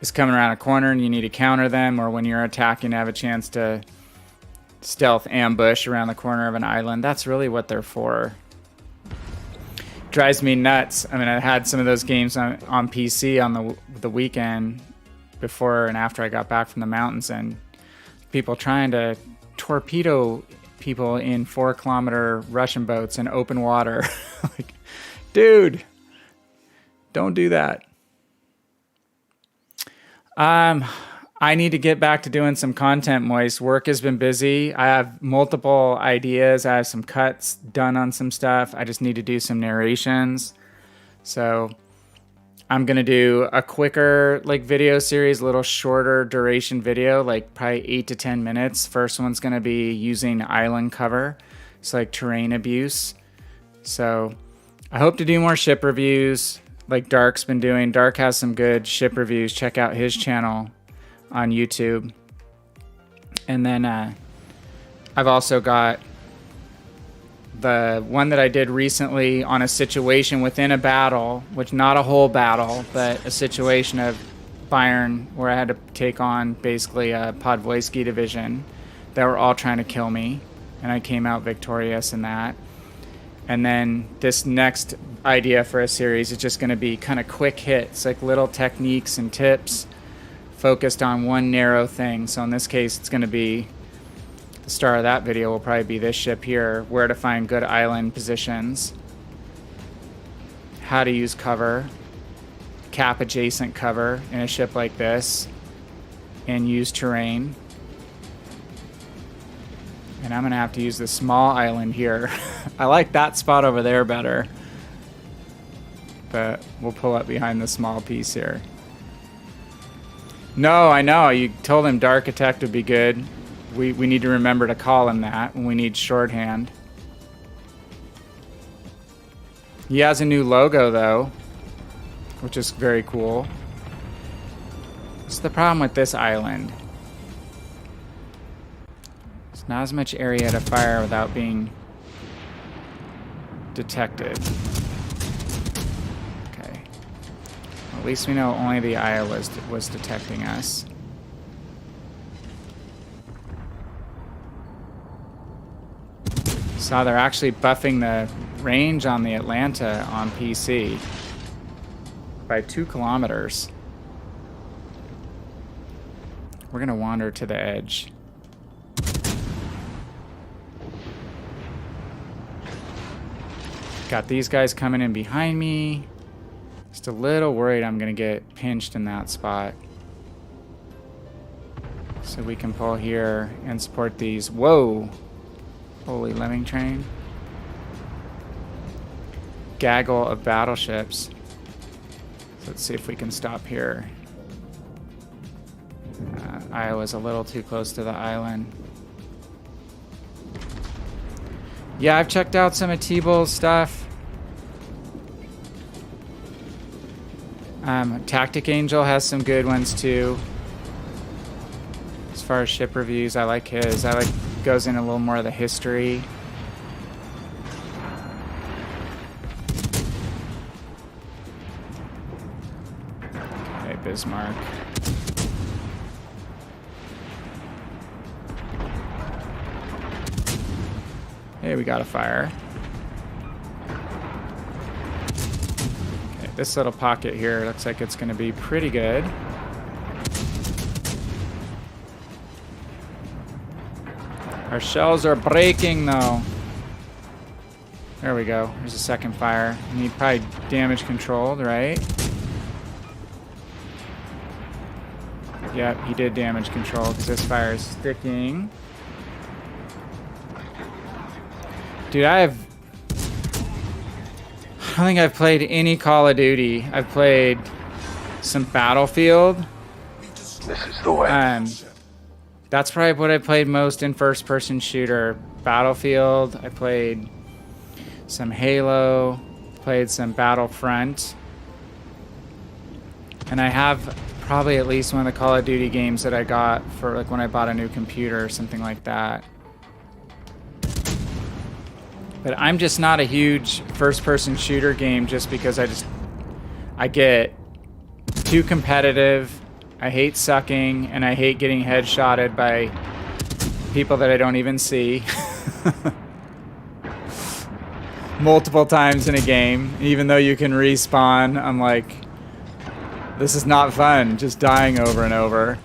is coming around a corner and you need to counter them, or when you're attacking to have a chance to stealth ambush around the corner of an island. That's really what they're for. Drives me nuts. I mean, I had some of those games on PC on the weekend before and after I got back from the mountains, and people trying to torpedo people in 4-kilometer Russian boats in open water. Like, dude, don't do that. I need to get back to doing some content, Moist. Work has been busy. I have multiple ideas. I have some cuts done on some stuff. I just need to do some narrations. So I'm going to do a quicker like video series, a little shorter duration video, like probably 8 to 10 minutes. First one's going to be using island cover. It's like terrain abuse. So I hope to do more ship reviews like Dark's been doing. Dark has some good ship reviews. Check out his channel on YouTube. And then I've also got the one that I did recently on a situation within a battle, which not a whole battle, but a situation of Bayern where I had to take on basically a Podvoisky division that were all trying to kill me, and I came out victorious in that. And then this next idea for a series is just going to be kind of quick hits, like little techniques and tips focused on one narrow thing. So in this case, it's going to be the star of that video will probably be this ship here, where to find good island positions, how to use cover, cap adjacent cover in a ship like this, and use terrain. And I'm going to have to use the small island here. I like that spot over there better. But we'll pull up behind the small piece here. No, I know. You told him Darkitect would be good. We need to remember to call him that when we need shorthand. He has a new logo, though, which is very cool. What's the problem with this island? There's not as much area to fire without being detected. Okay. Well, at least we know only the Iowa was detecting us. Saw they're actually buffing the range on the Atlanta on PC by 2 kilometers. We're gonna wander to the edge. Got these guys coming in behind me. Just a little worried I'm gonna get pinched in that spot. So we can pull here and support these. Whoa! Holy lemming train. Gaggle of battleships. So let's see if we can stop here. Iowa's a little too close to the island. Yeah, I've checked out some of T-Bull's stuff. Tactic Angel has some good ones too. As far as ship reviews, I like his. I like goes in a little more of the history. Okay, Bismarck. Hey, we got a fire. Okay, this little pocket here looks like it's going to be pretty good. Our shells are breaking, though. There we go. There's a second fire. We need probably damage controlled, right? Yep, he did damage control because this fire is sticking. Dude, I don't think I've played any Call of Duty. I've played some Battlefield. This is the way. That's probably what I played most in first-person shooter. Battlefield. I played some Halo. Played some Battlefront. And I have probably at least one of the Call of Duty games that I got for like when I bought a new computer or something like that. But I'm just not a huge first-person shooter game just because I get too competitive. I hate sucking, and I hate getting headshotted by people that I don't even see. Multiple times in a game. Even though you can respawn, I'm like, this is not fun, just dying over and over.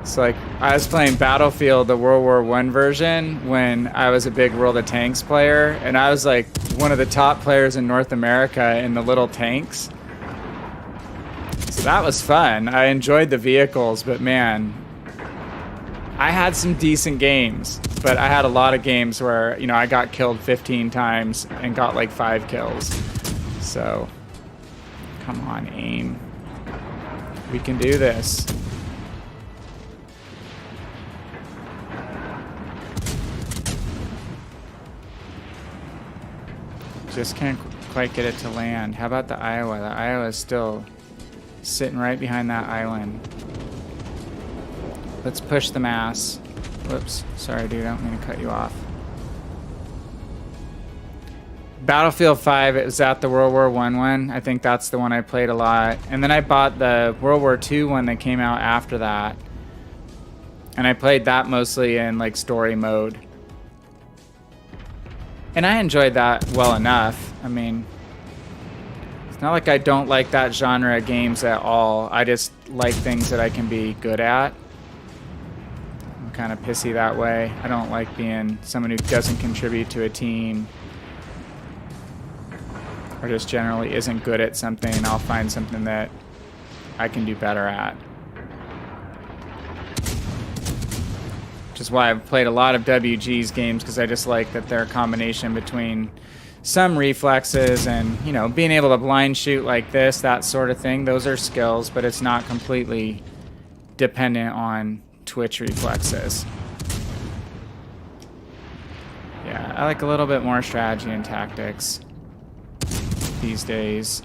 It's like, I was playing Battlefield, the World War I version, when I was a big World of Tanks player, and I was like one of the top players in North America in the little tanks. So that was fun. I enjoyed the vehicles, but man, I had some decent games, but I had a lot of games where, you know, I got killed 15 times and got like 5 kills. So, come on, aim. We can do this. Just can't quite get it to land. How about the Iowa? The Iowa is still sitting right behind that island. Let's push the mass. Whoops. Sorry, dude. I don't mean to cut you off. Battlefield 5, it was at the World War I one. I think that's the one I played a lot. And then I bought the World War II one that came out after that. And I played that mostly in like story mode. And I enjoyed that well enough. I mean, it's not like I don't like that genre of games at all. I just like things that I can be good at. I'm kind of pissy that way. I don't like being someone who doesn't contribute to a team. Or just generally isn't good at something, and I'll find something that I can do better at. Which is why I've played a lot of WG's games, because I just like that they're a combination between some reflexes and, you know, being able to blind shoot like this, that sort of thing. Those are skills, but it's not completely dependent on twitch reflexes. Yeah, I like a little bit more strategy and tactics these days.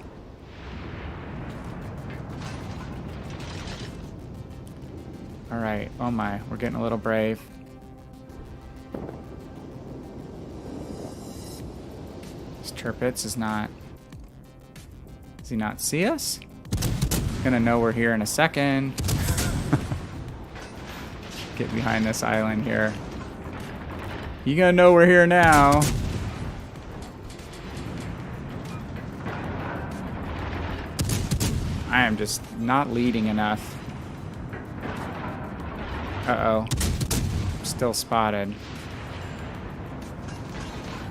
Alright, oh my, we're getting a little brave. This Tirpitz is not... Does he not see us? He's gonna know we're here in a second. Get behind this island here. You gonna know we're here now. I am just not leading enough. Uh-oh. Still spotted.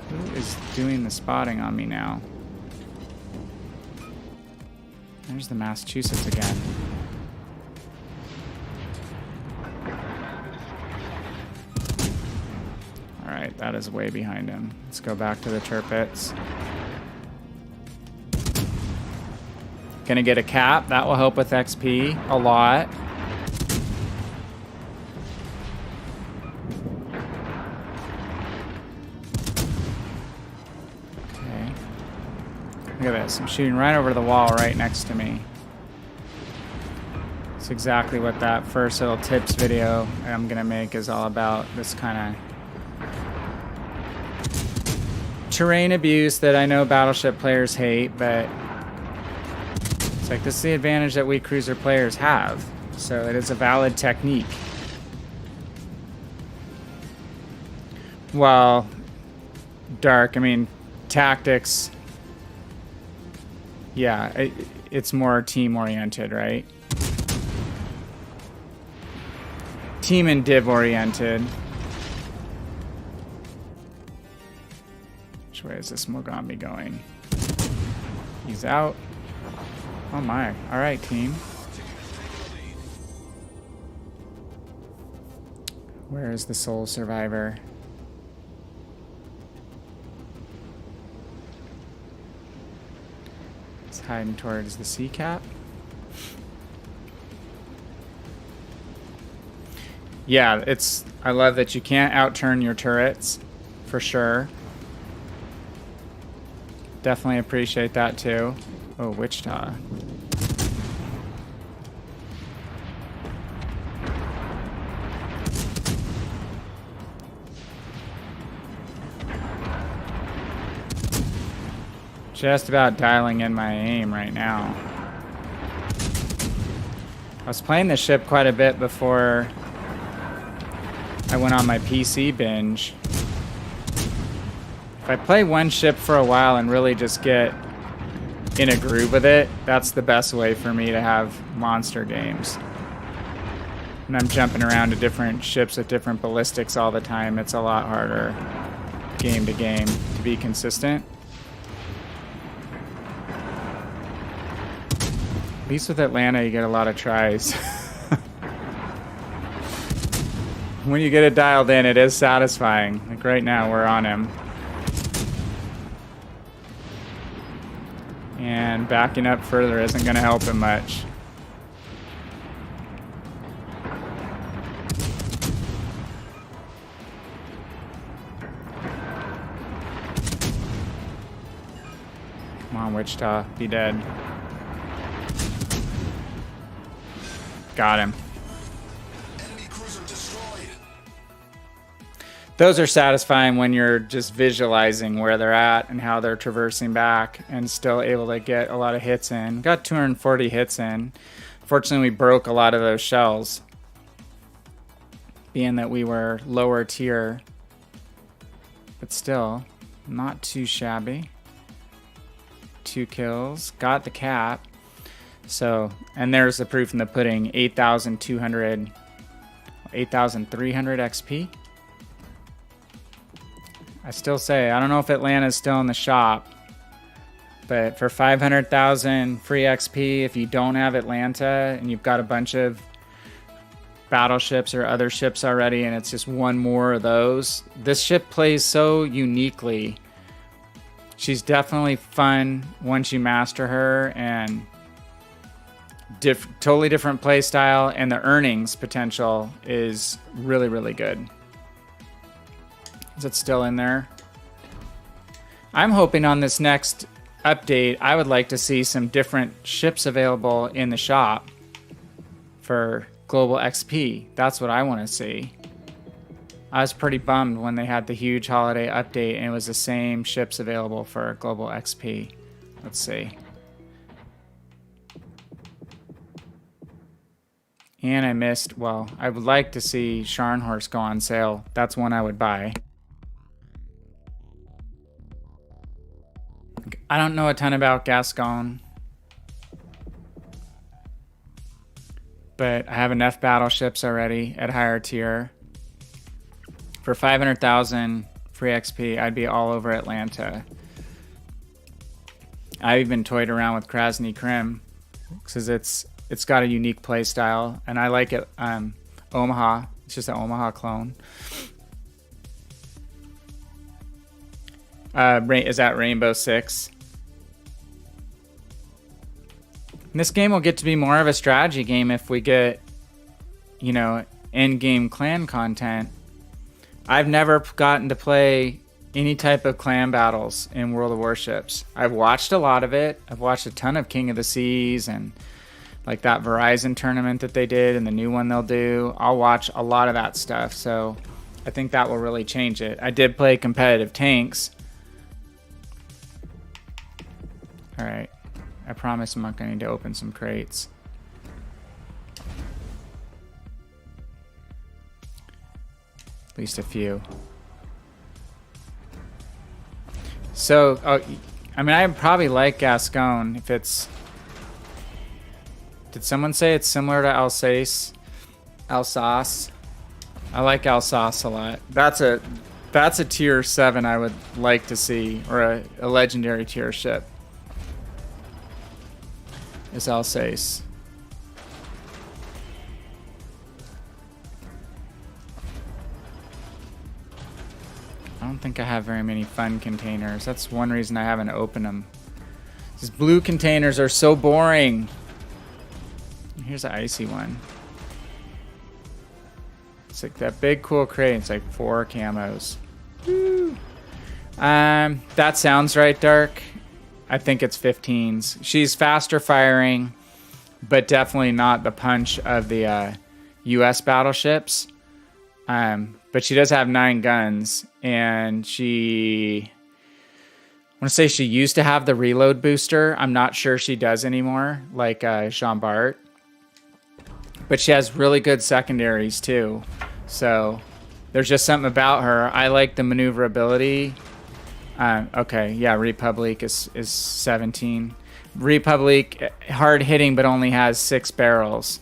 Who is doing the spotting on me now? There's the Massachusetts again. Alright, that is way behind him. Let's go back to the Tirpitz. Gonna get a cap. That will help with XP a lot. Okay. Look at this. I'm shooting right over the wall right next to me. It's exactly what that first little tips video I'm gonna make is all about. This kind of terrain abuse that I know Battleship players hate, but it's like, this is the advantage that we cruiser players have. So it is a valid technique. Well, dark, I mean, tactics. Yeah, it's more team-oriented, right? Team and div-oriented. Which way is this Mogami going? He's out. Oh my. Alright, team. Where is the sole survivor? It's hiding towards the sea cap. Yeah, I love that you can't outturn your turrets, for sure. Definitely appreciate that too. Oh, Wichita. just about dialing in my aim right now. I was playing this ship quite a bit before I went on my PC binge. If I play one ship for a while and really just get in a groove with it, that's the best way for me to have monster games. And I'm jumping around to different ships with different ballistics all the time. It's a lot harder game to game to be consistent. At least with Atlanta, you get a lot of tries. When you get it dialed in, it is satisfying. Like right now, we're on him. And backing up further isn't going to help him much. Come on, Wichita, be dead. Got him. Enemy cruiser destroyed. Those are satisfying when you're just visualizing where they're at and how they're traversing back and still able to get a lot of hits in. Got 240 hits in. Fortunately, we broke a lot of those shells, being that we were lower tier. But still, not too shabby. 2 kills. Got the cap. So, and there's the proof in the pudding. 8,300 XP. I still say, I don't know if Atlanta's still in the shop, but for 500,000 free XP, if you don't have Atlanta and you've got a bunch of battleships or other ships already and it's just one more of those, this ship plays so uniquely. She's definitely fun once you master her, and totally different play style, and the earnings potential is really, really good. Is it still in there? I'm hoping on this next update, I would like to see some different ships available in the shop for global XP. That's what I want to see. I was pretty bummed when they had the huge holiday update and it was the same ships available for global XP. Let's see. And I missed, well, I would like to see Scharnhorst go on sale. That's one I would buy. I don't know a ton about Gascon, but I have enough battleships already at higher tier. For 500,000 free XP, I'd be all over Atlanta. I've even toyed around with Krasny Krim because it's got a unique play style, and I like it. Omaha, it's just an Omaha clone. Is that Rainbow Six? And this game will get to be more of a strategy game if we get, you know, end-game clan content. I've never gotten to play any type of clan battles in World of Warships. I've watched a lot of it. I've watched a ton of King of the Seas and like that Verizon tournament that they did and the new one they'll do. I'll watch a lot of that stuff, so I think that will really change it. I did play competitive tanks. All right, I promise I'm not going to need to open some crates. At least a few. So, I mean, I probably like Gascon if it's... Did someone say it's similar to Alsace? Alsace? I like Alsace a lot. That's a tier 7 I would like to see, or a legendary tier ship. Is Alsace. I don't think I have very many fun containers. That's one reason I haven't opened them. These blue containers are so boring. Here's an icy one. It's like that big cool crate. It's like 4 camos. Woo. That sounds right, Dark. I think it's 15s. She's faster firing, but definitely not the punch of the US battleships. But she does have 9 guns, and she want to say she used to have the reload booster. I'm not sure she does anymore, like Jean Bart. But she has really good secondaries too. So there's just something about her. I like the maneuverability. Okay, yeah, Republic is 17. Republic, hard hitting, but only has 6 barrels.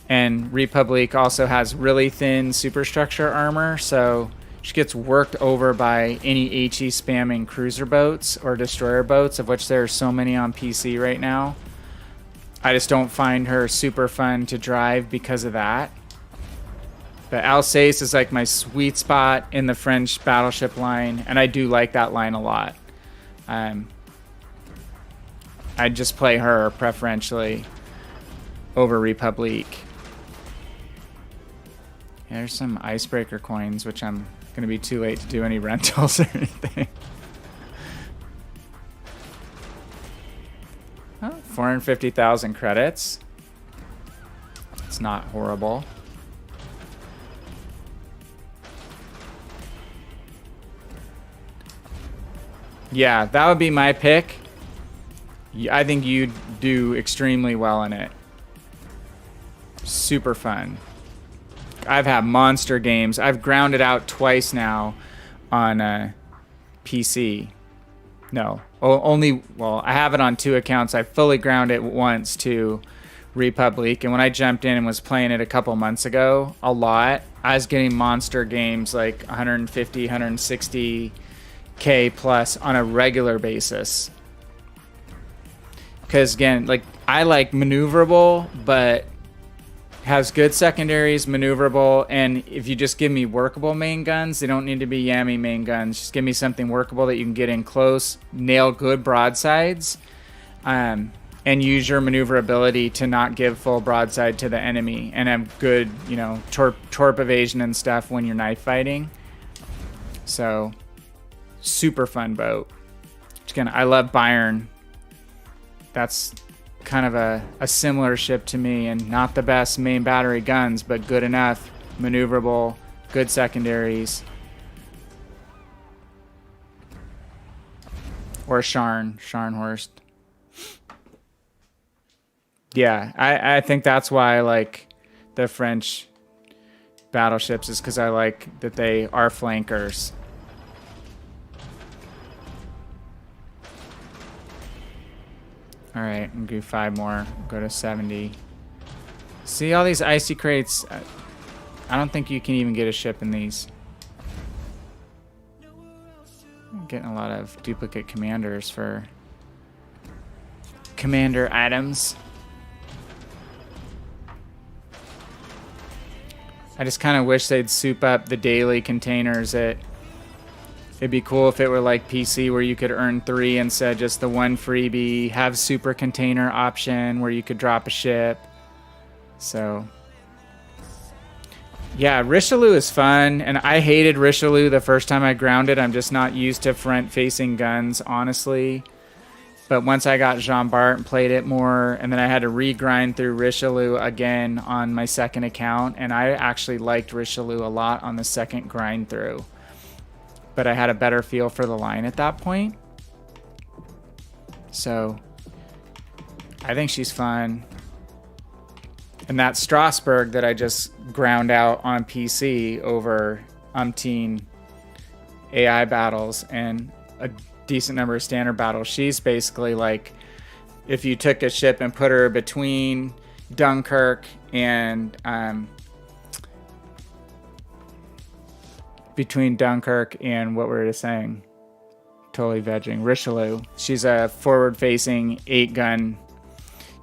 And Republic also has really thin superstructure armor, so she gets worked over by any HE spamming cruiser boats or destroyer boats, of which there are so many on PC right now. I just don't find her super fun to drive because of that. But Alsace is like my sweet spot in the French battleship line, and I do like that line a lot. I just play her preferentially over Republic. There's some icebreaker coins, which I'm going to be too late to do any rentals or anything. Oh, 450,000 credits. It's not horrible. Yeah, that would be my pick. I think you'd do extremely well in it. Super fun. I've had monster games. I've grounded out twice now on PC. No, only, well, I have it on 2 accounts. I fully ground it once to Republic, and when I jumped in and was playing it a couple months ago, a lot, I was getting monster games like 150, 160K plus on a regular basis. Because again, like, I like maneuverable, but has good secondaries, maneuverable, and if you just give me workable main guns, they don't need to be yammy main guns. Just give me something workable that you can get in close, nail good broadsides, and use your maneuverability to not give full broadside to the enemy, and have good, you know, torp evasion and stuff when you're knife fighting. So, super fun boat. Again, I love Bayern. That's kind of a similar ship to me, and not the best main battery guns, but good enough, maneuverable, good secondaries. Or Scharnhorst. Yeah, I think that's why I like the French battleships, is because I like that they are flankers. All right, I'm gonna do 5 more. Go to 70. See all these icy crates? I don't think you can even get a ship in these. I'm getting a lot of duplicate commanders for commander items. I just kind of wish they'd soup up the daily containers. It'd be cool if it were like PC, where you could earn 3 instead of just the 1 freebie, have super container option where you could drop a ship. So yeah, Richelieu is fun, and I hated Richelieu the first time I grounded. I'm just not used to front facing guns, honestly. But once I got Jean Bart and played it more, and then I had to regrind through Richelieu again on my second account, and I actually liked Richelieu a lot on the second grind through. But I had a better feel for the line at that point. So I think she's fun. And that Strasbourg that I just ground out on PC over umpteen AI battles and a decent number of standard battles, she's basically like, if you took a ship and put her between Dunkirk and what were we saying? Totally vegging. Richelieu. She's a forward-facing 8-gun,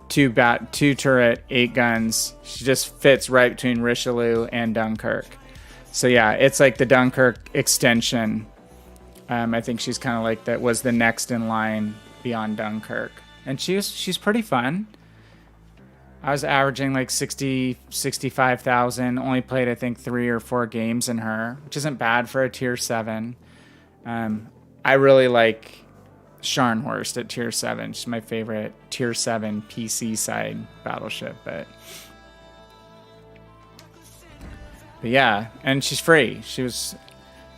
2-turret, 8 guns. She just fits right between Richelieu and Dunkirk. So yeah, it's like the Dunkirk extension. I think she's kind of like that was the next in line beyond Dunkirk, and she's pretty fun. I was averaging like 65,000. Only played, I think, 3 or 4 games in her, which isn't bad for a tier 7. I really like Scharnhorst at tier 7. She's my favorite tier 7 PC side battleship. But yeah, and she's free. She was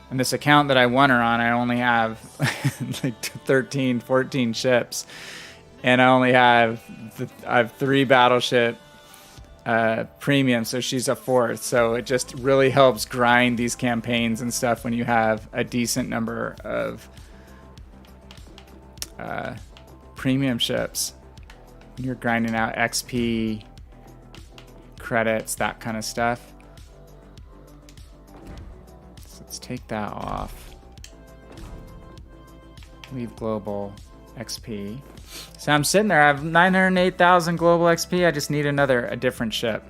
And this account that I won her on, I only have like 13, 14 ships. And I have 3 battleship premium, so she's a 4th. So it just really helps grind these campaigns and stuff when you have a decent number of premium ships. You're grinding out XP, credits, that kind of stuff. So let's take that off. Leave global XP. So I'm sitting there, I have 908,000 global XP. I just need a different ship.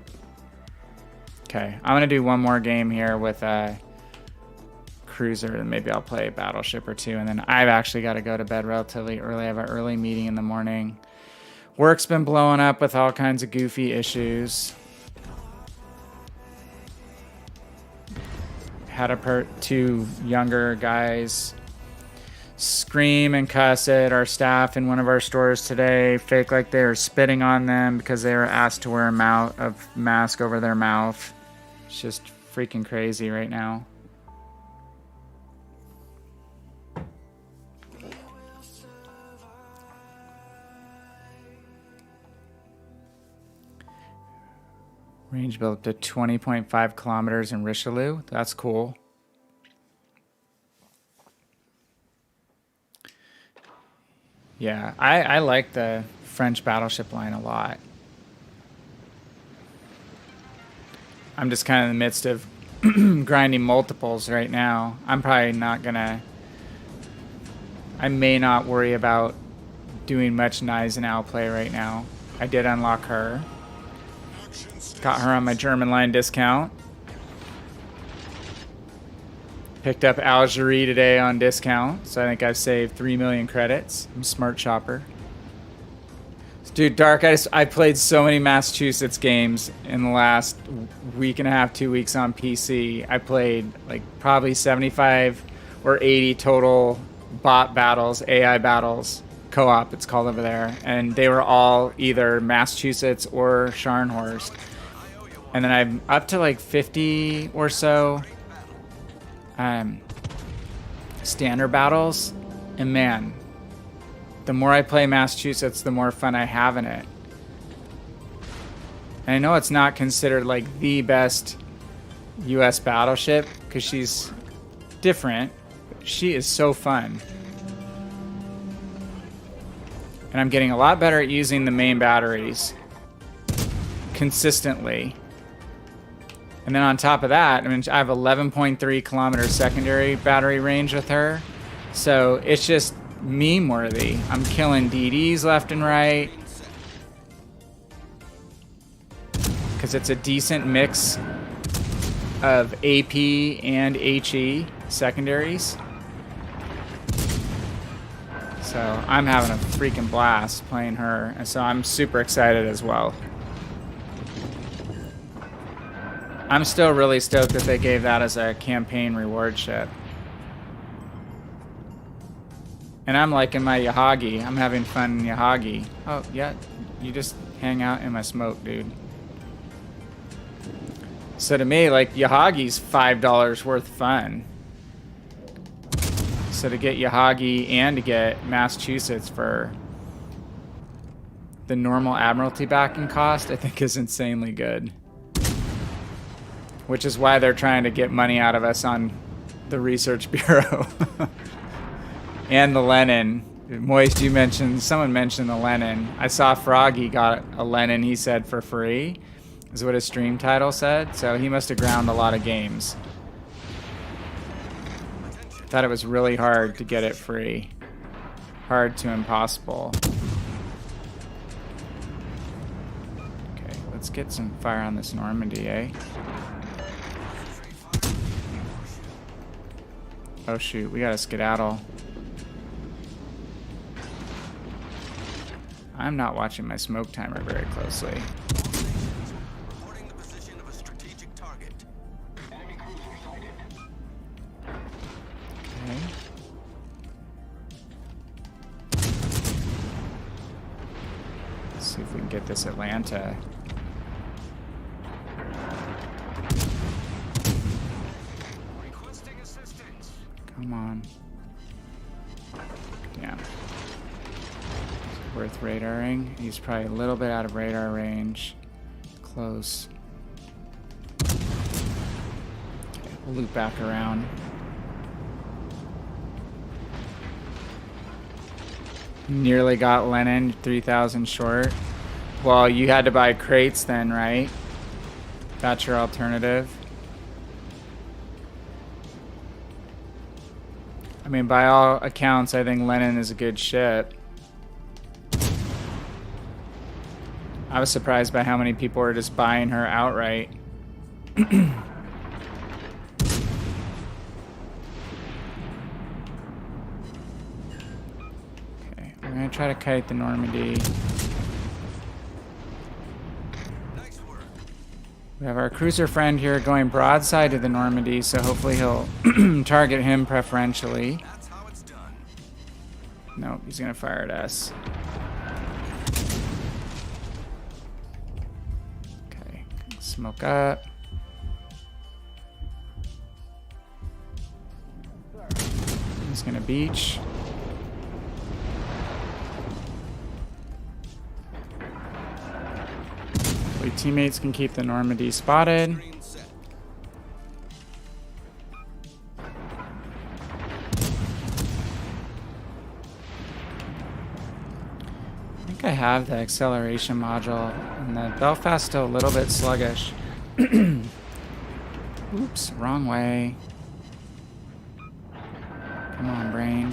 Okay, I'm gonna do one more game here with a cruiser, and maybe I'll play a battleship or 2, and then I've actually got to go to bed relatively early. I have an early meeting in the morning. Work's been blowing up with all kinds of goofy issues. Had 2 younger guys scream and cuss at our staff in one of our stores today, fake like they were spitting on them because they were asked to wear a mask over their mouth. It's just freaking crazy right now. Range built up to 20.5 kilometers in Richelieu. That's cool. Yeah, I like the French battleship line a lot. I'm just kind of in the midst of grinding multiples right now. I'm probably not gonna... I may not worry about doing much Gneisenau play right now. I did unlock her. Got her on my German line discount. Picked up Algerie today on discount, so I think I've saved 3 million credits. I'm a smart shopper. Dude, Dark, I played so many Massachusetts games in the last week and a half, 2 weeks on PC. I played like probably 75 or 80 total bot battles, AI battles, co-op it's called over there, and they were all either Massachusetts or Scharnhorst. And then I'm up to like 50 or so standard battles, and man, the more I play Massachusetts, the more fun I have in it. And I know it's not considered like the best US battleship because she's different, but she is so fun. And I'm getting a lot better at using the main batteries consistently. And then on top of that, I mean, I have 11.3 kilometers secondary battery range with her. So it's just meme worthy. I'm killing DDs left and right. Because it's a decent mix of AP and HE secondaries. So I'm having a freaking blast playing her. And so I'm super excited as well. I'm still really stoked that they gave that as a campaign reward ship. And I'm liking my Yahagi. I'm having fun in Yahagi. Oh, yeah, you just hang out in my smoke, dude. So to me, like, Yahagi's $5 worth of fun. So to get Yahagi and to get Massachusetts for the normal Admiralty backing cost, I think is insanely good. Which is why they're trying to get money out of us on the Research Bureau. And the Lenin. Moist, someone mentioned the Lenin. I saw Froggy got a Lenin, he said, for free. Is what his stream title said. So he must have ground a lot of games. Thought it was really hard to get it free. Hard to impossible. Okay, let's get some fire on this Normandy, eh? Oh shoot, we gotta skedaddle. I'm not watching my smoke timer very closely. Reporting the position of a strategic target. Enemy cruiser sighted. Okay. Let's see if we can get this Atlanta. Requesting assistance. worth radaring. He's probably a little bit out of radar range. Close. Okay, we'll loop back around. Nearly got Lennon 3,000 short. Well, you had to buy crates then, right? That's your alternative. I mean, by all accounts, I think Lennon is a good ship. I was surprised by how many people were just buying her outright. Okay, we're gonna try to kite the Normandy. Nice work. We have our cruiser friend here going broadside to the Normandy, so hopefully he'll target him preferentially. That's how it's done. Nope, he's gonna fire at us. Okay, smoke up. He's gonna beach. Hopefully teammates can keep the Normandy spotted. Screen set. I think I have the acceleration module, and the Belfast's still a little bit sluggish. Oops, wrong way. Come on, brain.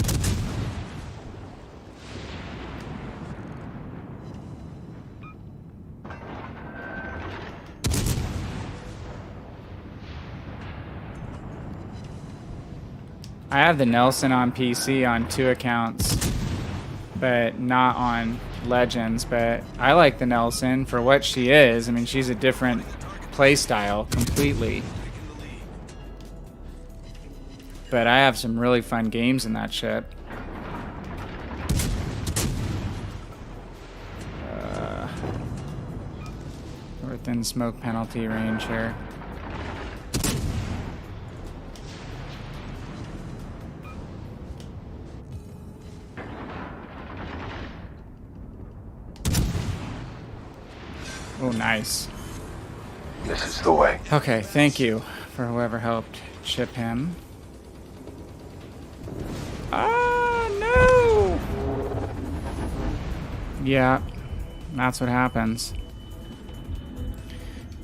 I have the Nelson on PC on 2 accounts, but not on Legends. But I like the Nelson for what she is. I mean, she's a different play style completely. Taking the lead. But I have some really fun games in that ship. We're within smoke penalty range here. Oh, nice. This is the way. Okay, thank you for whoever helped ship him. Ah, no! Yeah, that's what happens.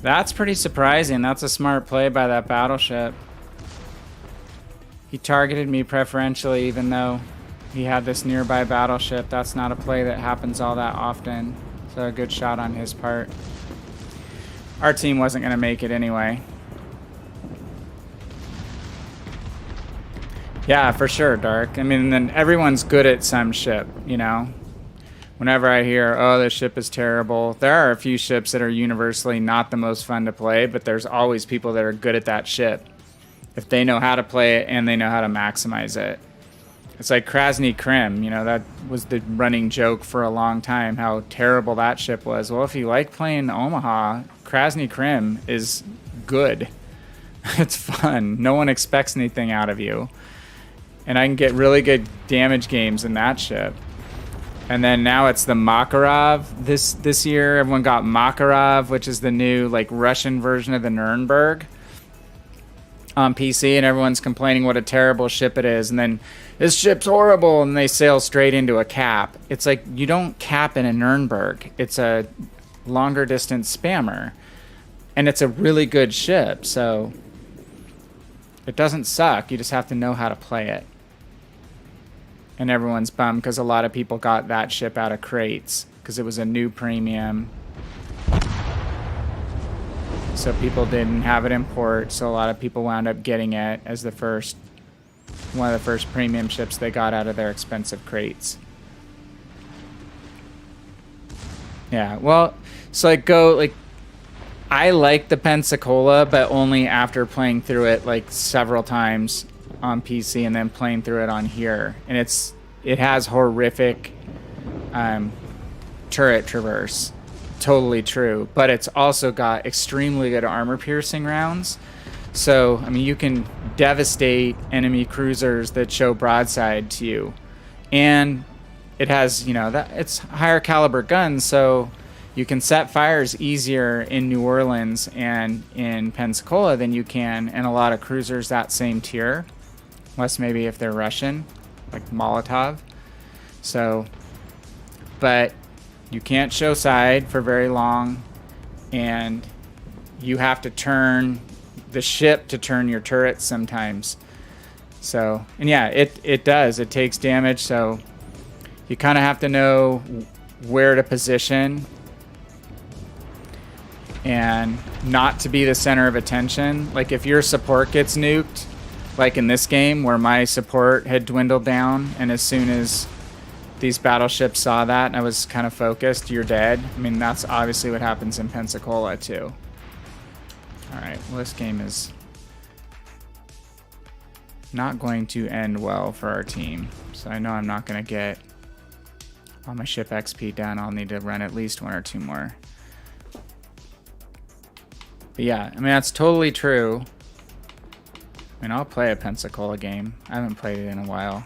That's pretty surprising. That's a smart play by that battleship. He targeted me preferentially even though he had this nearby battleship. That's not a play that happens all that often. So a good shot on his part. Our team wasn't going to make it anyway. Yeah, for sure, Dark. I mean, then everyone's good at some ship, you know? Whenever I hear, oh, this ship is terrible, there are a few ships that are universally not the most fun to play, but there's always people that are good at that ship. If they know how to play it and they know how to maximize it. It's like Krasny Krim, you know, that was the running joke for a long time, how terrible that ship was. Well, if you like playing Omaha, Krasny Krim is good. It's fun. No one expects anything out of you. And I can get really good damage games in that ship. And then now it's the Makarov this year. Everyone got Makarov, which is the new like Russian version of the Nuremberg on PC, and everyone's complaining what a terrible ship it is. And then this ship's horrible, and they sail straight into a cap. It's like you don't cap in a Nuremberg. It's a longer distance spammer, and it's a really good ship. So it doesn't suck. You just have to know how to play it. And everyone's bummed because a lot of people got that ship out of crates because it was a new premium. So people didn't have it in port, so a lot of people wound up getting it as one of the first premium ships they got out of their expensive crates. Yeah, well, so I like the Pensacola, but only after playing through it like several times on PC and then playing through it on here. And it has horrific turret traverse. Totally true. But it's also got extremely good armor piercing rounds. So, I mean, you can devastate enemy cruisers that show broadside to you. And it has, you know, that it's higher caliber guns, so you can set fires easier in New Orleans and in Pensacola than you can in a lot of cruisers that same tier, unless maybe if they're Russian, like Molotov. So, but you can't show side for very long, and you have to turn the ship to turn your turrets sometimes. So, and yeah, it does. It takes damage, so you kind of have to know where to position and not to be the center of attention. Like if your support gets nuked, like in this game where my support had dwindled down, and as soon as these battleships saw that and I was kind of focused, you're dead. I mean, that's obviously what happens in Pensacola too. Alright, well, this game is not going to end well for our team. So I know I'm not going to get all my ship XP done. I'll need to run at least 1 or 2 more. But yeah, I mean, that's totally true. I mean, I'll play a Pensacola game. I haven't played it in a while.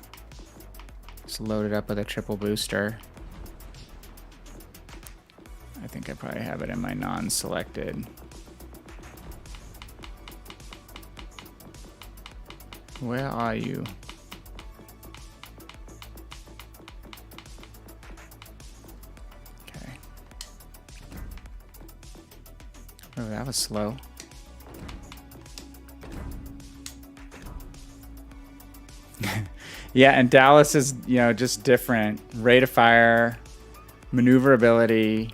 Just load it up with a triple booster. I think I probably have it in my non-selected. Where are you? Okay. Oh, that was slow. Yeah, and Dallas is, you know, just different. Rate of fire, maneuverability.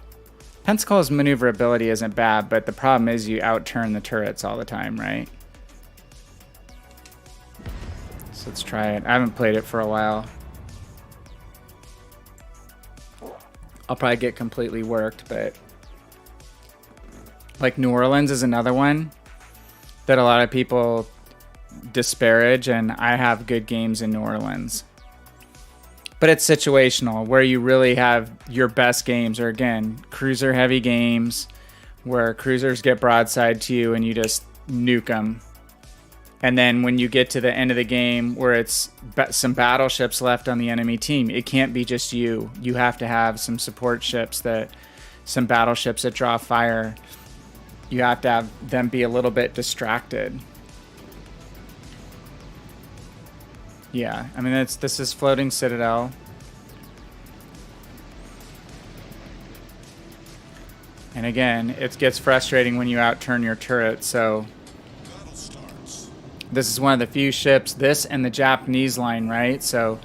Pensacola's maneuverability isn't bad, but the problem is you outturn the turrets all the time, right? So let's try it. I haven't played it for a while. I'll probably get completely worked, but like New Orleans is another one that a lot of people disparage, and I have good games in New Orleans. But it's situational, where you really have your best games are, again, cruiser heavy games where cruisers get broadside to you and you just nuke them. And then when you get to the end of the game where it's some battleships left on the enemy team, it can't be just you. You have to have some support ships, some battleships that draw fire. You have to have them be a little bit distracted. Yeah, I mean, this is Floating Citadel. And again, it gets frustrating when you outturn your turret, so this is one of the few ships, this and the Japanese line, right? So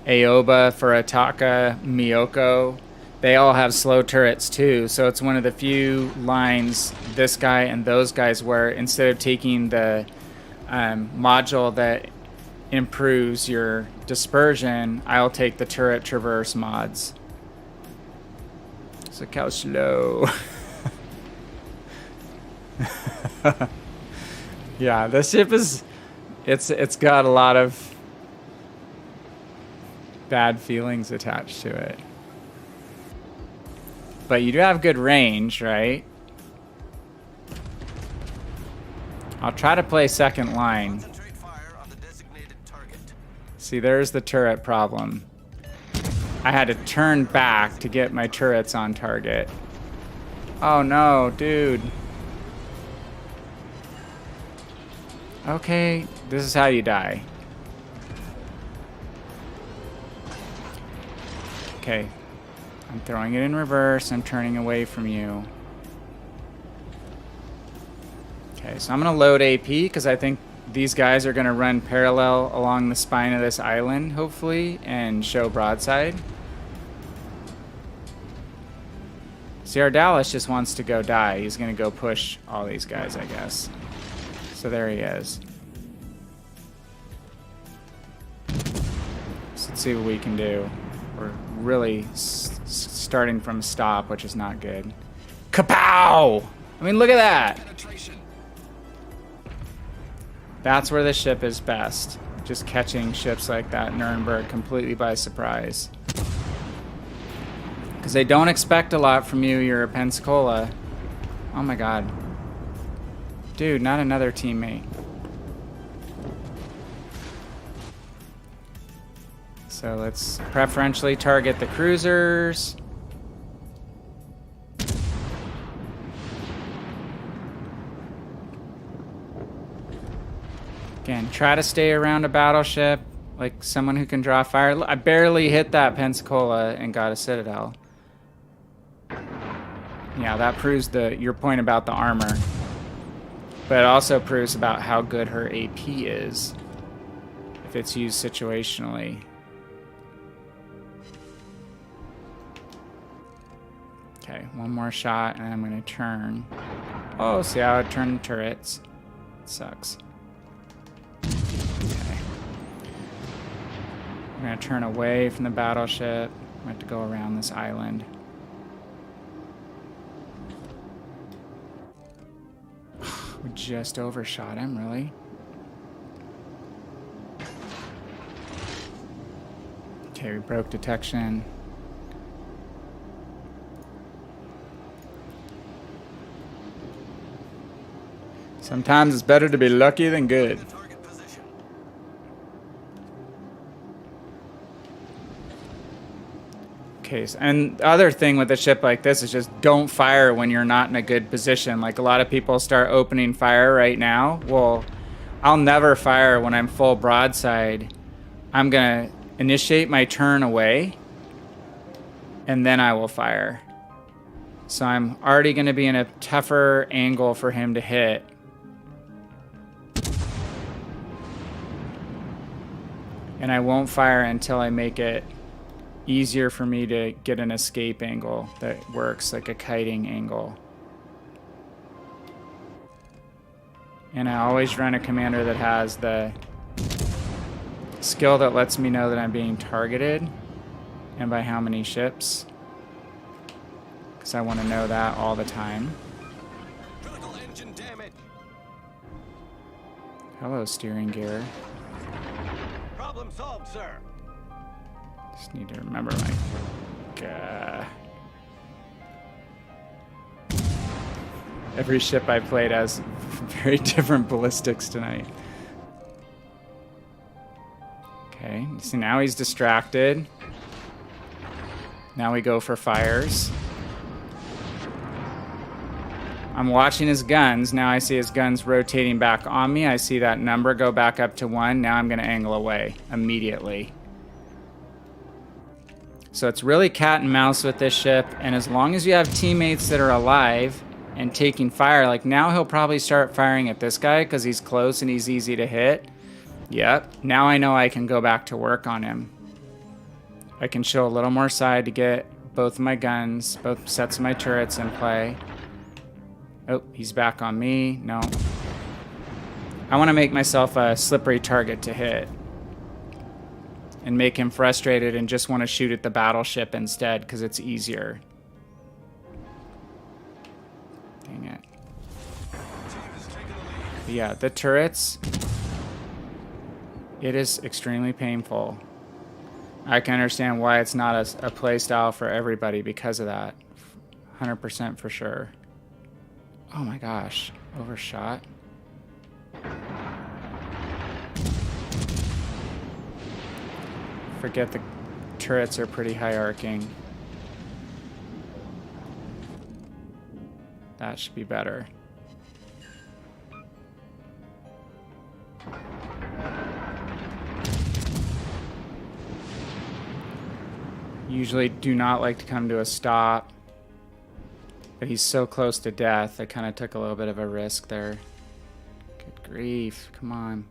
Aoba, Furataka, Miyoko, they all have slow turrets too. So it's one of the few lines, this guy and those guys, where instead of taking the module that improves your dispersion, I'll take the turret traverse mods. So look how slow. Yeah, this ship is, it's got a lot of bad feelings attached to it. But you do have good range, right? I'll try to play second line. Concentrate fire on the designated target. See, there's the turret problem. I had to turn back to get my turrets on target. Oh no, dude. Okay, this is how you die. Okay, I'm throwing it in reverse. I'm turning away from you. Okay, so I'm gonna load AP because I think these guys are gonna run parallel along the spine of this island, hopefully, and show broadside. See, our Dallas just wants to go die. He's gonna go push all these guys, I guess. So there he is. So let's see what we can do. We're really starting from a stop, which is not good. Kapow! I mean, look at that. That's where the ship is best. Just catching ships like that, Nuremberg, completely by surprise. Because they don't expect a lot from you. You're a Pensacola. Oh my god. Dude, not another teammate. So let's preferentially target the cruisers. Again, try to stay around a battleship, like someone who can draw fire. I barely hit that Pensacola and got a Citadel. Yeah, that proves your point about the armor. But it also proves about how good her AP is if it's used situationally. Okay, one more shot and I'm going to turn. Oh, see how it turned the turrets? It sucks. Okay. I'm going to turn away from the battleship. I have to go around this island. We just overshot him, really? Okay, we broke detection. Sometimes it's better to be lucky than good. Okay, and the other thing with a ship like this is just don't fire when you're not in a good position. Like a lot of people start opening fire right now. Well, I'll never fire when I'm full broadside. I'm gonna initiate my turn away and then I will fire. So I'm already gonna be in a tougher angle for him to hit. And I won't fire until I make it easier for me to get an escape angle that works, like a kiting angle. And I always run a commander that has the skill that lets me know that I'm being targeted and by how many ships, because I want to know that all the time. Critical engine damage. Hello, steering gear. Problem solved, sir. Just need to remember my... Every ship I played has very different ballistics tonight. Okay, so now he's distracted. Now we go for fires. I'm watching his guns. Now I see his guns rotating back on me. I see that number go back up to 1. Now I'm going to angle away immediately. So it's really cat and mouse with this ship, and as long as you have teammates that are alive and taking fire, like now he'll probably start firing at this guy because he's close and he's easy to hit. Yep, now I know I can go back to work on him. I can show a little more side to get both of my guns, both sets of my turrets in play. Oh, he's back on me. No. I want to make myself a slippery target to hit and make him frustrated and just want to shoot at the battleship instead because it's easier. Dang it. But yeah, the turrets, it is extremely painful. I can understand why it's not a play style for everybody because of that. 100% for sure. Oh my gosh, overshot. Forget the turrets are pretty high arcing. That should be better. Usually do not like to come to a stop, but he's so close to death, I kind of took a little bit of a risk there. Good grief, come on.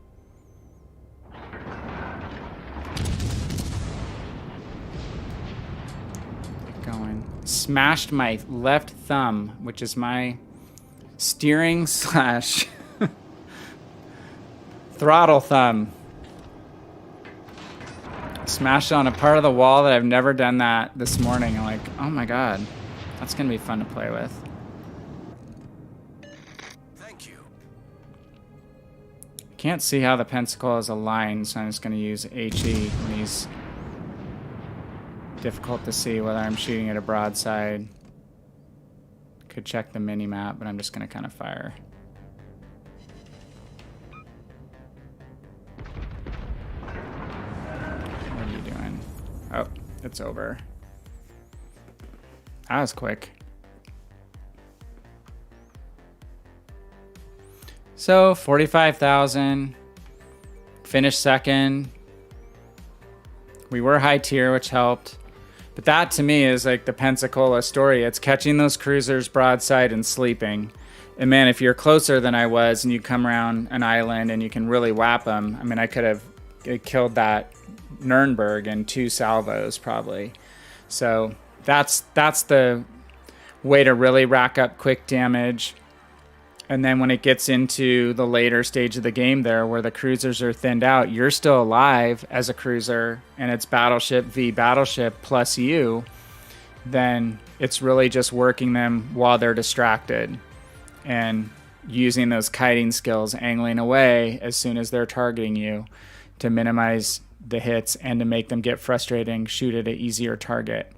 Going. Smashed my left thumb, which is my steering slash throttle thumb. Smashed on a part of the wall that I've never done that this morning. I'm like, oh my god, that's gonna be fun to play with. Thank you. Can't see how the Pensacola is aligned, so I'm just gonna use HE when he's difficult to see whether I'm shooting at a broadside. Could check the mini map, but I'm just gonna kind of fire. What are you doing? it's over. That was quick. So 45,000. Finished second. We were high tier, which helped. But that to me is like the Pensacola story. It's catching those cruisers broadside and sleeping. And man, if you're closer than I was and you come around an island and you can really whap them, I mean, I could have killed that Nuremberg in 2 salvos probably. So that's the way to really rack up quick damage. And then when it gets into the later stage of the game there where the cruisers are thinned out, you're still alive as a cruiser and it's battleship v battleship plus you, then it's really just working them while they're distracted and using those kiting skills, angling away as soon as they're targeting you to minimize the hits and to make them get frustrated and shoot at an easier target.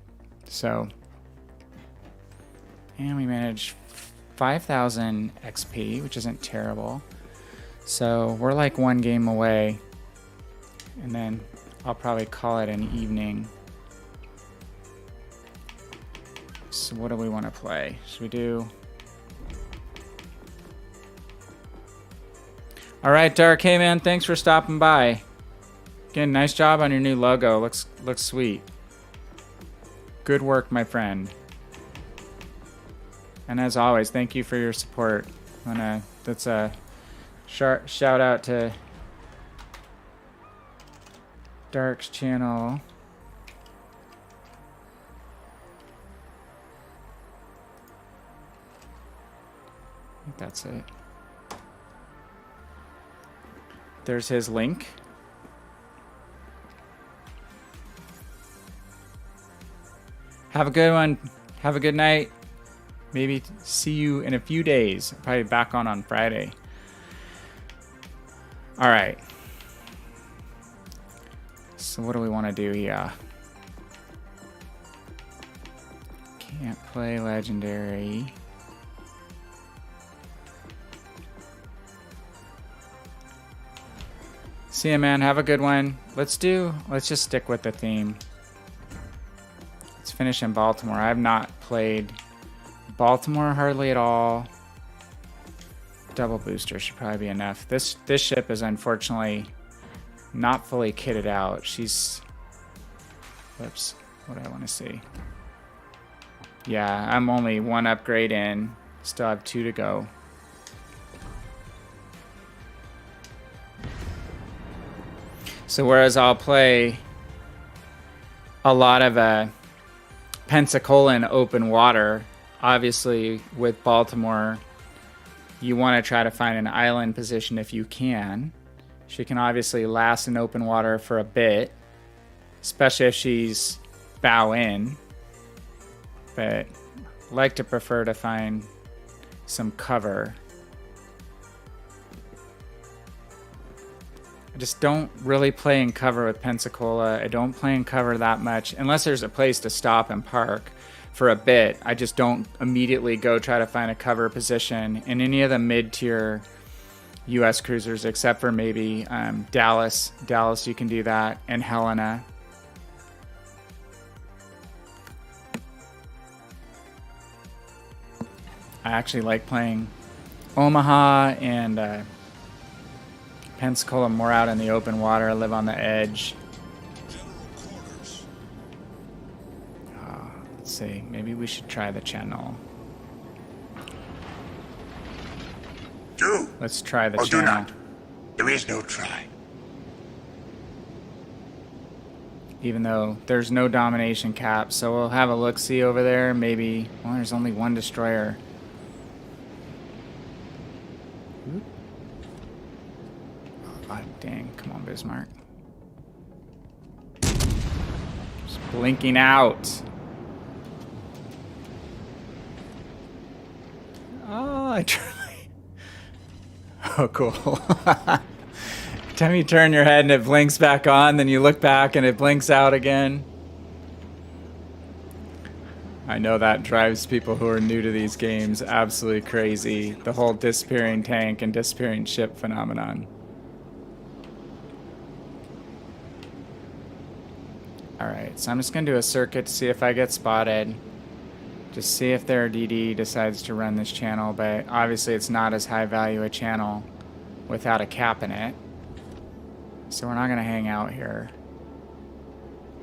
So, and we managed 5,000 XP, which isn't terrible. So we're like 1 game away. And then I'll probably call it an evening. So what do we want to play? Should we do... All right, Dark. Hey, man, thanks for stopping by. Again, nice job on your new logo. Looks sweet. Good work, my friend. And as always, thank you for your support. That's a shout out to Dark's channel. I think that's it. There's his link. Have a good one. Have a good night. Maybe see you in a few days. Probably back on Friday. All right. So what do we want to do here? Can't play legendary. See ya, man. Have a good one. Let's just stick with the theme. Let's finish in Baltimore. I have not played Baltimore hardly at all. Double booster should probably be enough. This ship is unfortunately not fully kitted out. She's... Whoops. What do I want to see? Yeah, I'm only 1 upgrade in. Still have 2 to go. So whereas I'll play a lot of Pensacola in open water, obviously with Baltimore, you want to try to find an island position if you can. She can obviously last in open water for a bit, especially if she's bow in. But I like to prefer to find some cover. I just don't really play in cover with Pensacola. I don't play in cover that much unless there's a place to stop and park for a bit. I just don't immediately go try to find a cover position in any of the mid-tier U.S. cruisers except for maybe Dallas. Dallas, you can do that, and Helena. I actually like playing Omaha and Pensacola more out in the open water. I live on the edge. Let's see. Maybe we should try the channel. Do. Let's try the Or channel. do not. There is no try. Even though there's no domination cap, so we'll have a look-see over there. Maybe. Well, there's only 1 destroyer. Oop. Oh, dang. Come on, Bismarck. Just blinking out. Oh, I try. Oh, cool. Every time you turn your head and it blinks back on, then you look back and it blinks out again. I know that drives people who are new to these games absolutely crazy. The whole disappearing tank and disappearing ship phenomenon. Alright, so I'm just going to do a circuit to see if I get spotted. Just see if their DD decides to run this channel, but obviously it's not as high value a channel without a cap in it. So we're not going to hang out here.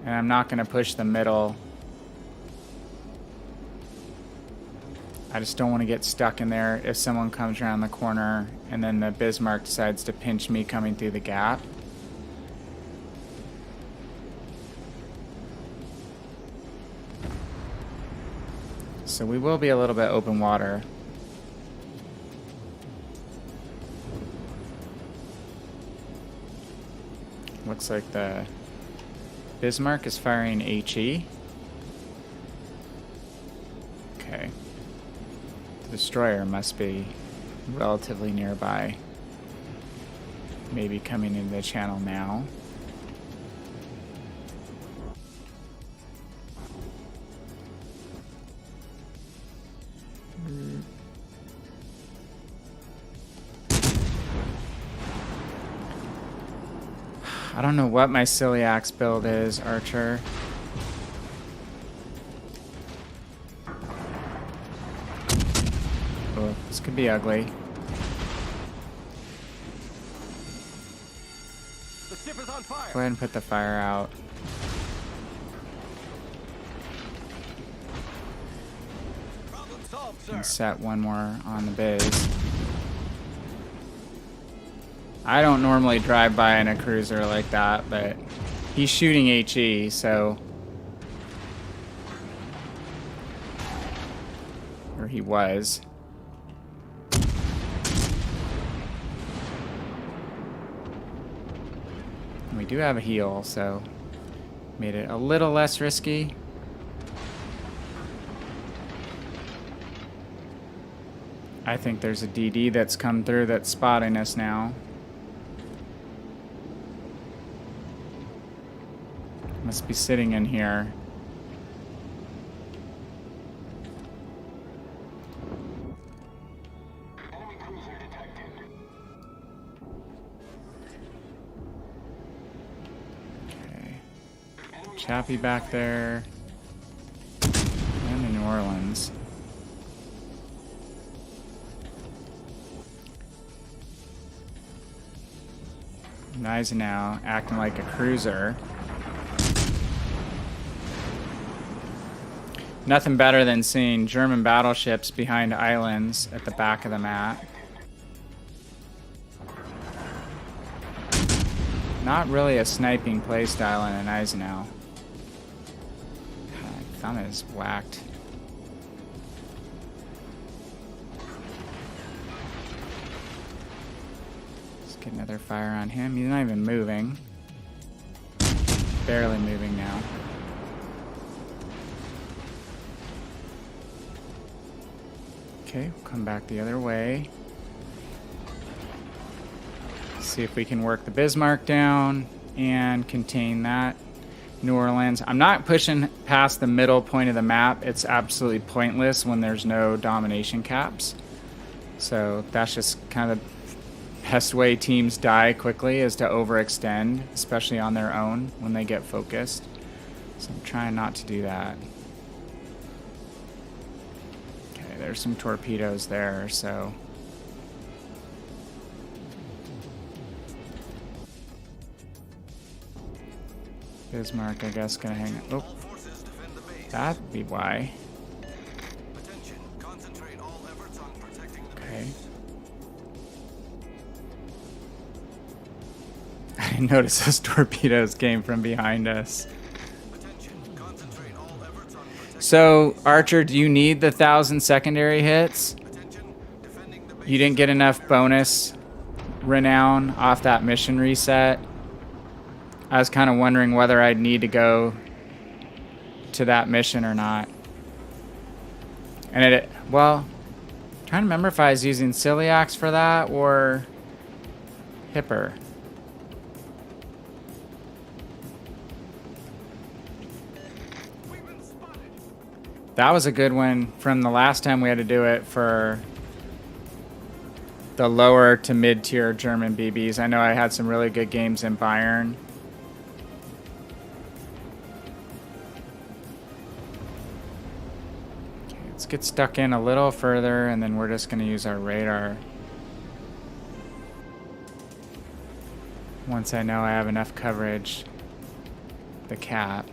And I'm not going to push the middle. I just don't want to get stuck in there if someone comes around the corner and then the Bismarck decides to pinch me coming through the gap. So we will be a little bit open water. Looks like the Bismarck is firing HE. Okay. The destroyer must be relatively nearby. Maybe coming into the channel now. I don't know what my celiacs build is, Archer. Oh, this could be ugly. The ship is on fire. Go ahead and put the fire out. Problem solved, sir. And set one more on the base. I don't normally drive by in a cruiser like that, but he's shooting HE, so... Or he was. And we do have a heal, so made it a little less risky. I think there's a DD that's come through that's spotting us now. Must be sitting in here. Enemy cruiser detected. Okay. Chappie back there. And in New Orleans. Gneisenau acting like a cruiser. Nothing better than seeing German battleships behind islands at the back of the map. Not really a sniping playstyle in an Gneisenau. God, my thumb is whacked. Let's get another fire on him. He's not even moving. Barely moving now. Okay, we'll come back the other way. See if we can work the Bismarck down and contain that. New Orleans. I'm not pushing past the middle point of the map. It's absolutely pointless when there's no domination caps. So that's just kind of the best way teams die quickly is to overextend, especially on their own when they get focused. So I'm trying not to do that. There's some torpedoes there, so... Bismarck, I guess, gonna hang... Oh, that'd be why. Attention. Concentrate all efforts on protecting the Okay. base. I didn't notice those torpedoes came from behind us. Attention. Concentrate all efforts on protecting So, Archer, do you need the 1,000 secondary hits? attention. Defending the base. You didn't get enough bonus renown off that mission reset. I was kind of wondering whether I'd need to go to that mission or not. And well, I'm trying to remember if I was using celiacs for that or Hipper. We've been spotted. That was a good one from the last time we had to do it for the lower to mid-tier German BBs. I know I had some really good games in Bayern. Let's get stuck in a little further, and then we're just going to use our radar. Once I know I have enough coverage. The cap.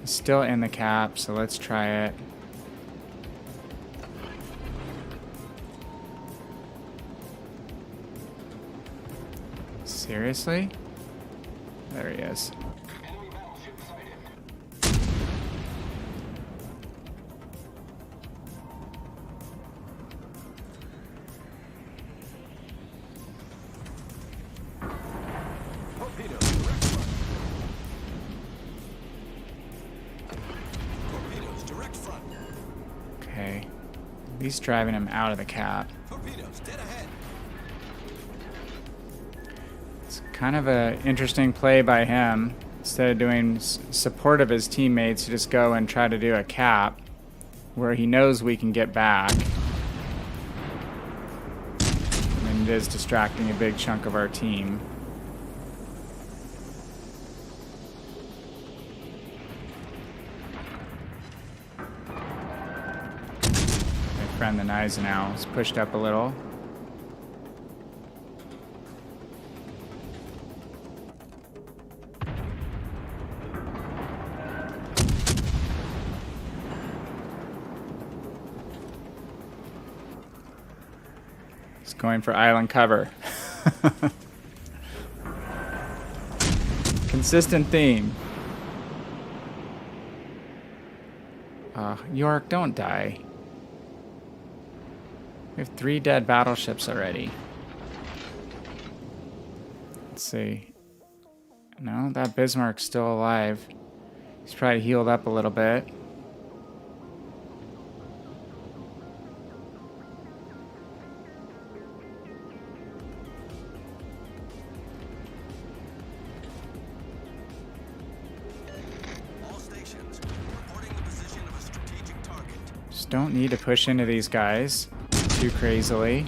It's still in the cap, so let's try it. Seriously? There he is. Okay. At least driving him out of the cap. It's kind of an interesting play by him. Instead of doing support of his teammates, to just go and try to do a cap where he knows we can get back. And it is distracting a big chunk of our team. My friend the Eisenhower is pushed up a little. He's going for island cover. Consistent theme. York, don't die. We have 3 dead battleships already. Let's see. No, that Bismarck's still alive. He's probably healed up a little bit. All stations reporting the position of a strategic target. Just don't need to push into these guys too crazily.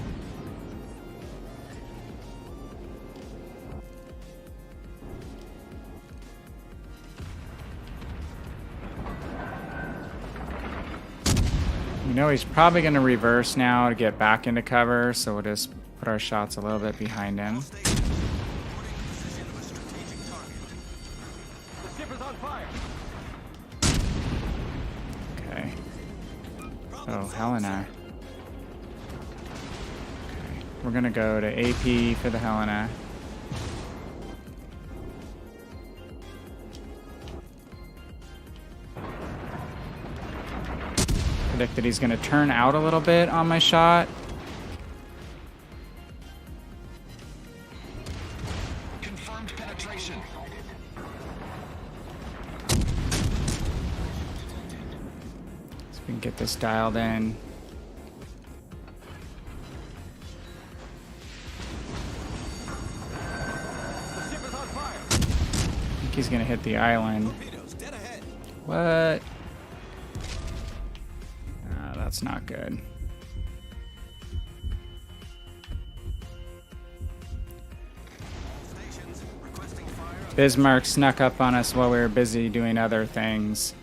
You know he's probably going to reverse now to get back into cover, so we'll just put our shots a little bit behind him. All stations reporting the position of a strategic target. The ship is on fire. Okay. Oh, Helena. Okay. We're going to go to AP for the Helena. Predict that he's going to turn out a little bit on my shot. Confirmed penetration. So we can get this dialed in. The ship is on fire. I think he's going to hit the island. Torpedoes dead ahead. What? That's not good. Stations requesting fire. Bismarck snuck up on us while we were busy doing other things.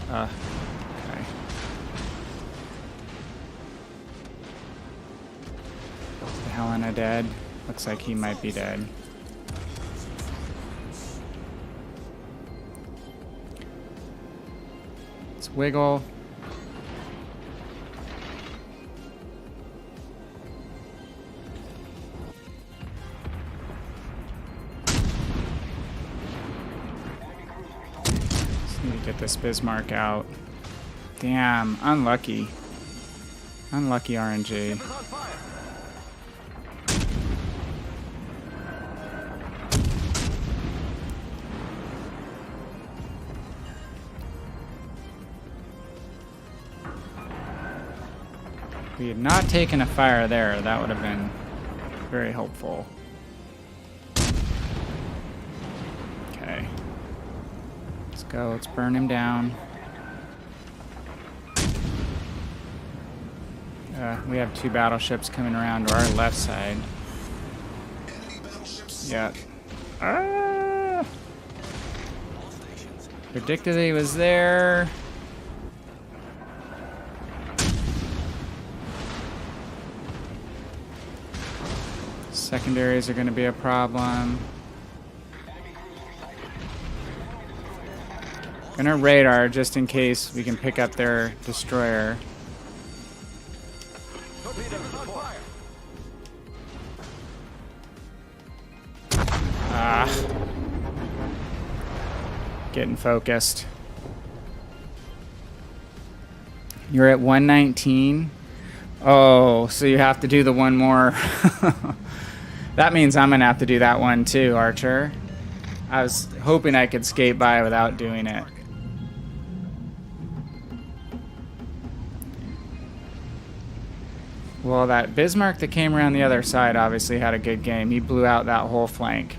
Okay. Is the Helena dead? Looks like he might be dead. Let's wiggle. Get this Bismarck out. Damn, unlucky. Unlucky RNG. Ship is on fire. If we had not taken a fire there, that would have been very helpful. Okay. Let's go, let's burn him down. We have 2 battleships coming around to our left side. Yeah. Ah! Predicted he was there. Secondaries are going to be a problem. Gonna radar just in case we can pick up their destroyer. Getting focused. You're at 119. Oh, so you have to do the one more. That means I'm gonna have to do that one too, Archer. I was hoping I could skate by without doing it. Well, that Bismarck that came around the other side obviously had a good game. He blew out that whole flank.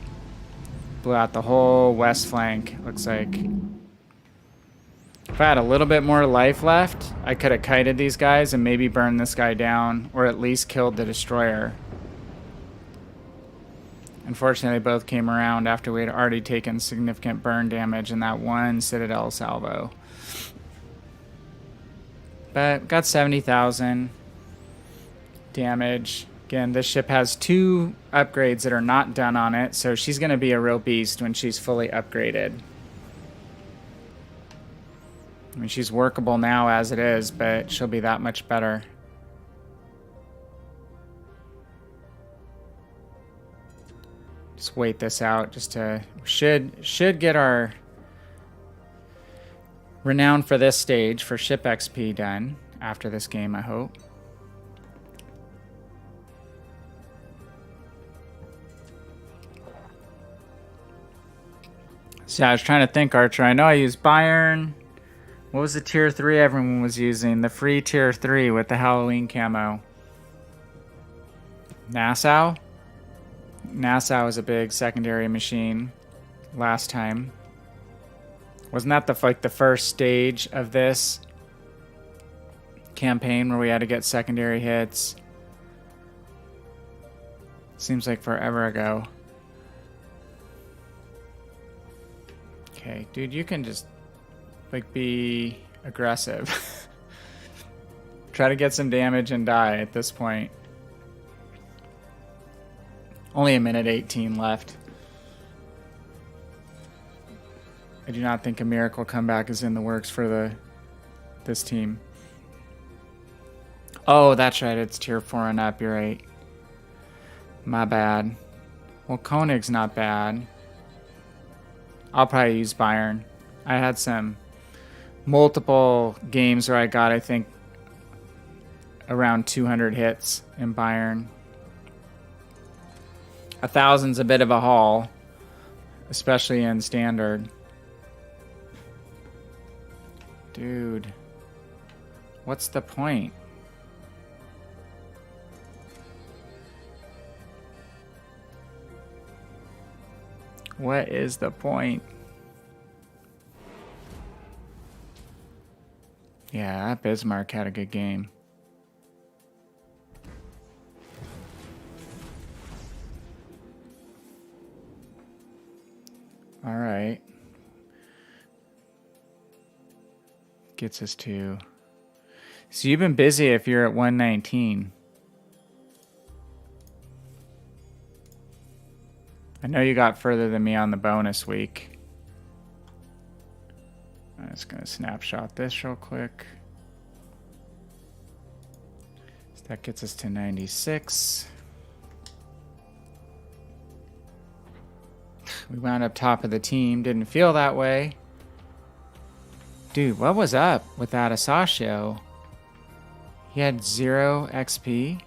Blew out the whole west flank, looks like. If I had a little bit more life left, I could have kited these guys and maybe burned this guy down, or at least killed the destroyer. Unfortunately, they both came around after we had already taken significant burn damage in that one Citadel salvo. But got 70,000 damage. Again, this ship has 2 upgrades that are not done on it, so she's going to be a real beast when she's fully upgraded. I mean, she's workable now as it is, but she'll be that much better. Just wait this out just to... Should get our renown for this stage for ship XP done after this game, I hope. So I was trying to think, Archer. I know I used Bayern. What was the tier 3 everyone was using? The free tier 3 with the Halloween camo. Nassau? Nassau was a big secondary machine last time. Wasn't that the first stage of this campaign where we had to get secondary hits? Seems like forever ago. Okay, dude, you can just, like, be aggressive. Try to get some damage and die at this point. Only a minute 18 left. I do not think a miracle comeback is in the works for this team. Oh, that's right, it's tier 4 and up, you're right. My bad. Well, Koenig's not bad. I'll probably use Bayern. I had some multiple games where I got, I think, around 200 hits in Bayern. 1,000's a bit of a haul, especially in standard. Dude, what's the point? What is the point? Yeah, that Bismarck had a good game. All right. Gets us to... So you've been busy if you're at 119. I know you got further than me on the bonus week. I'm just going to snapshot this real quick. So that gets us to 96. We wound up top of the team. Didn't feel that way. Dude, what was up with that Asashio? He had 0 XP.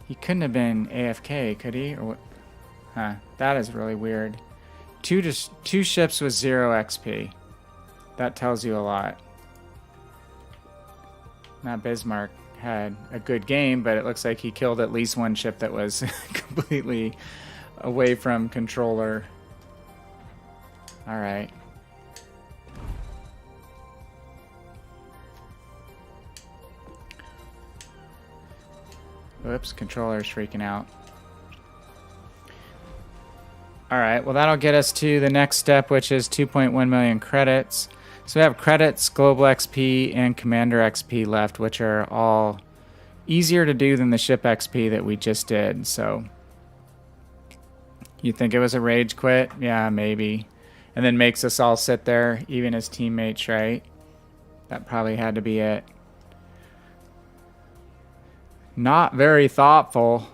He couldn't have been AFK, could he? Or what? Huh, that is really weird. Two ships with 0 XP. That tells you a lot. Now Bismarck had a good game, but it looks like he killed at least one ship that was completely away from controller. All right. Whoops, controller's freaking out. Alright, well that'll get us to the next step, which is 2.1 million credits. So we have credits, global XP, and commander XP left, which are all easier to do than the ship XP that we just did. So you think it was a rage quit? Yeah, maybe. And then makes us all sit there, even his teammates, right? That probably had to be it. Not very thoughtful.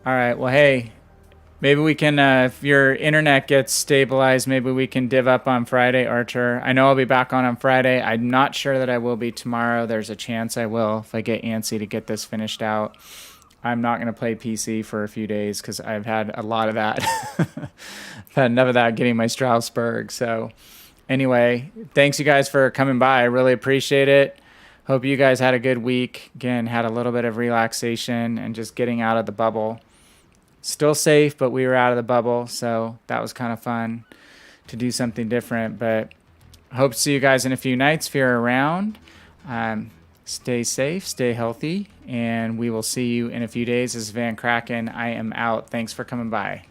All right, well, hey, maybe we can, if your internet gets stabilized, maybe we can div up on Friday, Archer. I know I'll be back on Friday. I'm not sure that I will be tomorrow. There's a chance I will if I get antsy to get this finished out. I'm not going to play PC for a few days because I've had a lot of that. I've had enough of that getting my Strasbourg. So anyway, thanks you guys for coming by. I really appreciate it. Hope you guys had a good week. Again, had a little bit of relaxation and just getting out of the bubble. Still safe, but we were out of the bubble, so that was kind of fun to do something different. But hope to see you guys in a few nights if you're around. Stay safe, stay healthy, and we will see you in a few days. This is Van Kraken. I am out. Thanks for coming by.